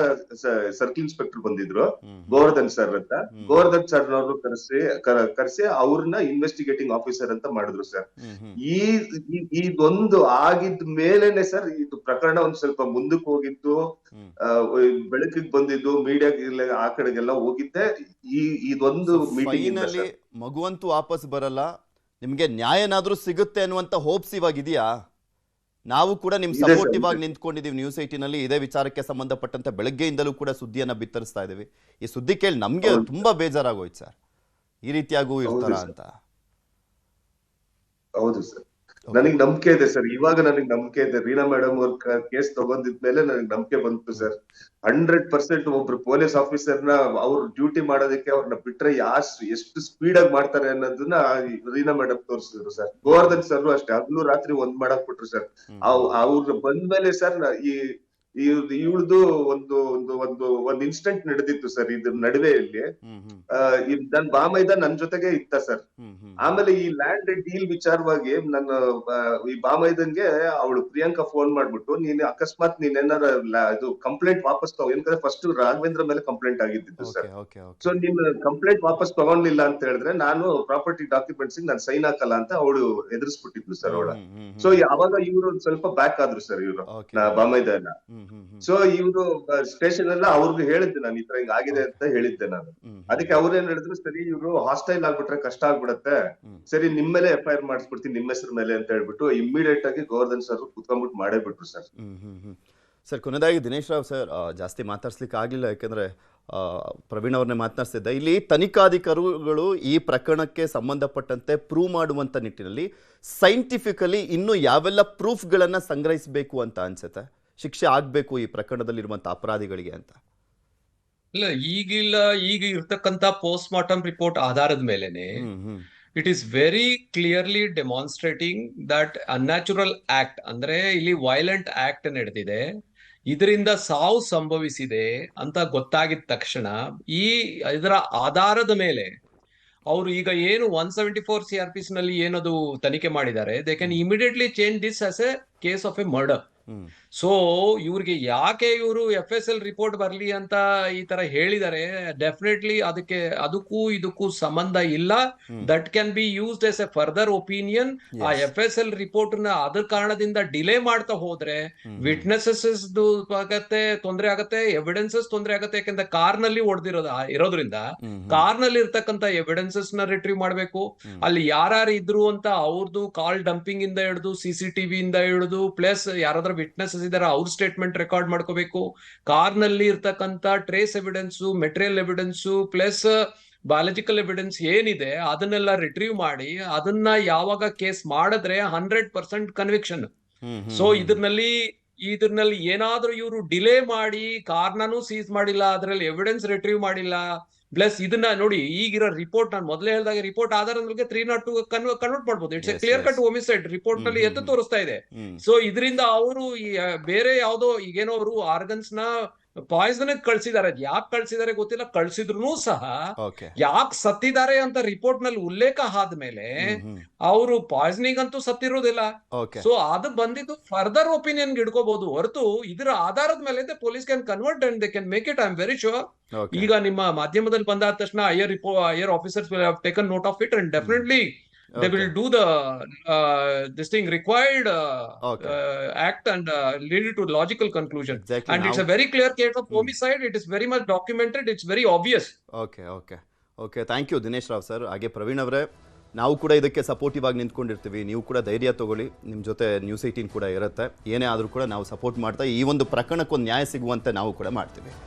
ಸರ್ಕಲ್ ಇನ್ಸ್ಪೆಕ್ಟರ್ ಬಂದಿದ್ರು, ಗೋವರ್ಧನ್ ಸರ್ ಅಂತ. ಗೋವರ್ಧನ್ ಸರ್ ಅವರು ಕರೆಸಿ ಅವ್ರನ್ನ ಇನ್ವೆಸ್ಟಿಗೇಟಿಂಗ್ ಆಫೀಸರ್ ಅಂತ ಮಾಡಿದ್ರು ಸರ್. ಇದೊಂದು ಆಗಿದ ಮೇಲೆನೆ ಸರ್ ಇದು ಪ್ರಕರಣ ಒಂದ್ ಸ್ವಲ್ಪ ಮುಂದಕ್ಕೆ ಹೋಗಿದ್ದು, ಬೆಳಕಿಗೆ ಬಂದಿದ್ದು, ಮೀಡಿಯಾ ಆ ಕಡೆಗೆಲ್ಲ ಹೋಗಿದ್ದೆ. ಇದೊಂದು ಮೀಟಿಂಗ್ ಮಗುವಂತೂ ವಾಪಸ್ ಬರಲ್ಲ, ನಿಮ್ಗೆ ನ್ಯಾಯನಾದ್ರೂ ಸಿಗುತ್ತೆ ಅನ್ನುವಂತ ಹೋಪ್ಸ್ ಇವಾಗ ಇದೆಯಾ? ನಾವು ಕೂಡ ನಿಮ್ ಸಪೋರ್ಟಿವ್ ಆಗಿ ನಿಂತ್ಕೊಂಡಿದೀವಿ ನ್ಯೂಸ್ 18 ನಲ್ಲಿ. ಇದೇ ವಿಚಾರಕ್ಕೆ ಸಂಬಂಧಪಟ್ಟಂತೆ ಬೆಳಗ್ಗೆಯಿಂದಲೂ ಕೂಡ ಸುದ್ದಿಯನ್ನ ಬಿತ್ತರಿಸ್ತಾ ಇದೀವಿ. ಈ ಸುದ್ದಿ ಕೇಳಿ ನಮ್ಗೆ ತುಂಬಾ ಬೇಜಾರಾಗೋಯ್ತು ಸರ್, ಈ ರೀತಿಯಾಗೂ ಇರ್ತಾರ ಅಂತ. ಹೌದು ಸರ್, ನನಗ್ ನಂಬಿಕೆ ಇದೆ ಸರ್. ಇವಾಗ ನನಗ್ ನಂಬಿಕೆ ಇದೆ. ರೀನಾ ಮೇಡಮ್ ಅವ್ರ ಕೇಸ್ ತಗೊಂಡಿದ್ಮೇಲೆ ನನಗ್ ನಂಬಿಕೆ ಬಂತು ಸರ್. 100% ಒಬ್ರು ಪೊಲೀಸ್ ಆಫೀಸರ್ನ ಅವ್ರ ಡ್ಯೂಟಿ ಮಾಡೋದಕ್ಕೆ ಅವ್ರನ್ನ ಬಿಟ್ರೆ ಎಷ್ಟು ಸ್ಪೀಡ್ ಆಗಿ ಮಾಡ್ತಾರೆ ಅನ್ನೋದನ್ನ ರೀನಾ ಮೇಡಮ್ ತೋರಿಸಿದ್ರು ಸರ್. ಗೋವರ್ಧನ್ ಸರ್ ಅಷ್ಟೇ, ಹಗಲು ರಾತ್ರಿ ಒಂದ್ ಮಾಡಕ್ ಬಿಟ್ರು ಸರ್. ಅವ್ರು ಬಂದ್ಮೇಲೆ ಸರ್ ಇವಳ್ದು ಒಂದು ಇನ್ಸಿಡೆಂಟ್ ನಡೆದಿತ್ತು ಸರ್ ಇದ್ರ ನಡುವೆಯಲ್ಲಿ. ನನ್ ಬಾಮೈದ ನನ್ ಜೊತೆಗೆ ಇತ್ತ ಸರ್. ಆಮೇಲೆ ಈ ಲ್ಯಾಂಡ್ ಡೀಲ್ ವಿಚಾರವಾಗಿ ನನ್ನ ಈ ಬಾಮೈದಂಗೆ ಅವಳು ಪ್ರಿಯಾಂಕಾ ಫೋನ್ ಮಾಡ್ಬಿಟ್ಟು, ನೀನ್ ಅಕಸ್ಮಾತ್ ನೀನೇನಾರ ಇದು ಕಂಪ್ಲೇಂಟ್ ವಾಪಸ್ ತಗೋ, ಯಾಕಂದ್ರೆ ಫಸ್ಟ್ ರಾಘವೇಂದ್ರ ಮೇಲೆ ಕಂಪ್ಲೇಂಟ್ ಆಗಿದ್ದು ಸರ್. ಸೊ ನೀನ್ ಕಂಪ್ಲೇಂಟ್ ವಾಪಸ್ ತಗೊಂಡಿಲ್ಲ ಅಂತ ಹೇಳಿದ್ರೆ ನಾನು ಪ್ರಾಪರ್ಟಿ ಡಾಕ್ಯುಮೆಂಟ್ಸ್ ನಾನು ಸೈನ್ ಹಾಕಲ್ಲ ಅಂತ ಅವಳು ಎದುರಿಸ್ಬಿಟ್ಟಿದ್ಲು ಸರ್ ಅವಳ. ಸೊ ಅವಾಗ ಇವ್ರು ಸ್ವಲ್ಪ ಬ್ಯಾಕ್ ಆದ್ರು ಸರ್ ಇವ್ರು ಬಾಮೈದ ಎಲ್ಲ. ಸೊ ಇವ್ರು ಸ್ಟೇಷನ್ ಎಲ್ಲ ಅವ್ರಿಗೆ ಹೇಳಿದ್ದೆ ನಾನು, ಈ ತರ ಹಿಂಗ್ ಆಗಿದೆ ಅಂತ ಹೇಳಿದ್ದೆ ನಾನು. ಅದಕ್ಕೆ ಅವ್ರೇನ್ ಹೇಳಿದ್ರು, ಸರಿ ಇವ್ರು ಹಾಸ್ಟೈಲ್ ಆಗ್ಬಿಟ್ರೆ ಕಷ್ಟ ಆಗ್ಬಿಡತ್ತೆ, ಸರಿ ನಿಮ್ ಮೇಲೆ FIR ಮಾಡಿಸ್ಬಿಡ್ತೀನಿ ನಿಮ್ಮ ಹೆಸರು ಮೇಲೆ ಅಂತ ಹೇಳ್ಬಿಟ್ಟು ಇಮಿಡಿಯೇಟ್ ಆಗಿ ಗೋವರ್ಧನ್ ಸರ್ ಕುತ್ಕೊಂಡ್ಬಿಟ್ಟು ಮಾಡೇ ಬಿಟ್ರು ಸರ್. ಸರ್, ಕೊನೆಯದಾಗಿ ದಿನೇಶ್ ರಾವ್ ಸರ್, ಜಾಸ್ತಿ ಮಾತಾಡ್ಸ್ಲಿಕ್ಕೆ ಆಗ್ಲಿಲ್ಲ, ಯಾಕಂದ್ರೆ ಪ್ರವೀಣ್ ಅವ್ರನ್ನೇ ಮಾತನಾಡ್ತಿದ್ದ. ಇಲ್ಲಿ ತನಿಖಾಧಿಕಾರಿಗಳು ಈ ಪ್ರಕರಣಕ್ಕೆ ಸಂಬಂಧಪಟ್ಟಂತೆ ಪ್ರೂವ್ ಮಾಡುವಂತ ನಿಟ್ಟಿನಲ್ಲಿ ಸೈಂಟಿಫಿಕಲಿ ಇನ್ನು ಯಾವೆಲ್ಲ ಪ್ರೂಫ್ಗಳನ್ನ ಸಂಗ್ರಹಿಸಬೇಕು ಅಂತ ಅನ್ಸುತ್ತೆ, ಶಿಕ್ಷೆ ಆಗ್ಬೇಕು ಈ ಪ್ರಕರಣದಲ್ಲಿರುವಂತ ಅಪರಾಧಿಗಳಿಗೆ ಅಂತ? ಈಗ ಇರ್ತಕ್ಕಂತ ಪೋಸ್ಟ್ ಮಾರ್ಟಮ್ ರಿಪೋರ್ಟ್ ಆಧಾರದ ಮೇಲೆನೆ it is very clearly demonstrating that unnatural act, ಅಂದ್ರೆ ಇಲ್ಲಿ ವೈಲೆಂಟ್ ಆಕ್ಟ್ ನಡೆದಿದೆ, ಇದರಿಂದ ಸಾವು ಸಂಭವಿಸಿದೆ ಅಂತ ಗೊತ್ತಾಗಿದ ತಕ್ಷಣ ಇದರ ಆಧಾರದ ಮೇಲೆ ಅವರು ಈಗ ಏನು 174 CRPC ನಲ್ಲಿ ಏನದು ತನಿಖೆ ಮಾಡಿದ್ದಾರೆ, they can immediately change this as A case of A murder. So ಇವ್ರಿಗೆ ಯಾಕೆ ಇವರು FSL ರಿಪೋರ್ಟ್ ಬರ್ಲಿ ಅಂತ ಈ ತರ ಹೇಳಿದ್ದಾರೆ, ಡೆಫಿನೆಟ್ಲಿ ಅದಕ್ಕೂ ಇದಕ್ಕೂ ಸಂಬಂಧ ಇಲ್ಲ. That can be used as a further opinion. ಆ FSL ರಿಪೋರ್ಟ್ ನ ಅದ್ರ ಕಾರಣದಿಂದ ಡಿಲೇ ಮಾಡ್ತಾ ಹೋದ್ರೆ ವಿಟ್ನೆಸಸ್ ಆಗತ್ತೆ, ತೊಂದರೆ ಆಗತ್ತೆ, ಎವಿಡೆನ್ಸಸ್ ತೊಂದರೆ ಆಗತ್ತೆ. ಯಾಕಂದ್ರೆ ಕಾರ್ ನಲ್ಲಿ ಇರೋದ್ರಿಂದ ಕಾರ್ ನಲ್ಲಿ ಇರ್ತಕ್ಕಂಥ ಎವಿಡೆನ್ಸಸ್ ನ ರಿಟ್ರೀವ್ ಮಾಡ್ಬೇಕು. ಅಲ್ಲಿ ಯಾರು ಇದ್ರು ಅಂತ ಅವ್ರದ್ದು ಕಾಲ್ ಡಂಪಿಂಗ್ ಇಂದ ಹಿಡಿದು CCTV ಇಂದ ಹಿಡಿದು ಪ್ಲಸ್ ಯಾರಾದ್ರೂ ವಿಟ್ನೆಸಸ್ ಇದಾರೆ ಅವ್ರ ಸ್ಟೇಟ್ಮೆಂಟ್ ರೆಕಾರ್ಡ್ ಮಾಡ್ಕೋಬೇಕು. ಕಾರ್ ನಲ್ಲಿ ಇರ್ತಕ್ಕಂಥ trace evidence, material evidence plus biological evidence ಏನಿದೆ ಅದನ್ನೆಲ್ಲ ರಿಟ್ರೀವ್ ಮಾಡಿ ಅದನ್ನ ಯಾವಾಗ ಕೇಸ್ ಮಾಡಿದ್ರೆ 100% ಕನ್ವಿಕ್ಷನ್. ಸೊ ಇದ್ರಲ್ಲಿ ಏನಾದ್ರೂ ಇವರು ಡಿಲೇ ಮಾಡಿ ಕಾರ್ನೂ ಸೀಸ್ ಮಾಡಿಲ್ಲ, ಅದ್ರಲ್ಲಿ ಎವಿಡೆನ್ಸ್ ರಿಟ್ರೀವ್ ಮಾಡಿಲ್ಲ, ಪ್ಲಸ್ ಇದನ್ನ ನೋಡಿ ಈಗಿರೋ ರಿಪೋರ್ಟ್ ನಾನು ಮೊದಲೇ ಹೇಳಿದಾಗ ರಿಪೋರ್ಟ್ ಆಧಾರದ ಮೇಲೆ 302 ಕನ್ವರ್ಟ್ ಮಾಡ್ಬೋದು. It's A clear cut homicide report ನಲ್ಲಿ ಎದ್ದು ತೋರಿಸ್ತಾ ಇದೆ. ಸೊ ಇದರಿಂದ ಅವರು ಬೇರೆ ಯಾವ್ದೋ ಈಗೇನೋ ಅವರು ಆರ್ಗನ್ಸ್ ನ ಪಾಯ್ಸನ್ ಕಳ್ಸಿದ್ದಾರೆ, ಯಾಕೆ ಕಳ್ಸಿದ್ದಾರೆ ಗೊತ್ತಿಲ್ಲ, ಕಳ್ಸಿದ್ರು ಸಹ ಯಾಕೆ ಸತ್ತಿದ್ದಾರೆ ಅಂತ ರಿಪೋರ್ಟ್ ನಲ್ಲಿ ಉಲ್ಲೇಖ ಆದ್ಮೇಲೆ ಅವರು ಪಾಯ್ಸನಿಂಗ್ ಅಂತೂ ಸತ್ತಿರೋದಿಲ್ಲ. ಸೊ ಅದು ಬಂದಿದ್ದು ಫರ್ದರ್ ಒಪಿನಿಯನ್ ಇಡ್ಕೋಬಹುದು ಹೊರತು ಇದರ ಆಧಾರದ ಮೇಲೆ police can convert and they can make it. I am very sure ಈಗ ನಿಮ್ಮ ಮಾಧ್ಯಮದಲ್ಲಿ ಬಂದಾದ ತಕ್ಷಣ higher officers will have taken note of it and definitely they will do the this thing required act and lead it to logical conclusion. Exactly. And it's a very clear case of homicide. It is very much documented. It's very obvious. Okay, thank you Dinesh Rao sir. ಹಾಗೆ ಪ್ರವೀಣ್ ಅವರೇ, ನಾವು ಕೂಡ ಇದಕ್ಕೆ supportive ಆಗಿ ನಿಂತ್ಕೊಂಡಿರ್ತೀವಿ. ನೀವು ಕೂಡ ಧೈರ್ಯ ತಗೊಳ್ಳಿ, ನಿಮ್ಮ ಜೊತೆ ನ್ಯೂಸ್ 18 ಕೂಡ ಇರುತ್ತೆ. ಏನೇ ಆದರೂ ಕೂಡ ನಾವು ಸಪೋರ್ಟ್ ಮಾಡ್ತಾ ಈ ಒಂದು ಪ್ರಕರಣಕ್ಕೊಂದು ನ್ಯಾಯ ಸಿಗುವಂತೆ ನಾವು ಕೂಡ ಮಾಡ್ತೀವಿ.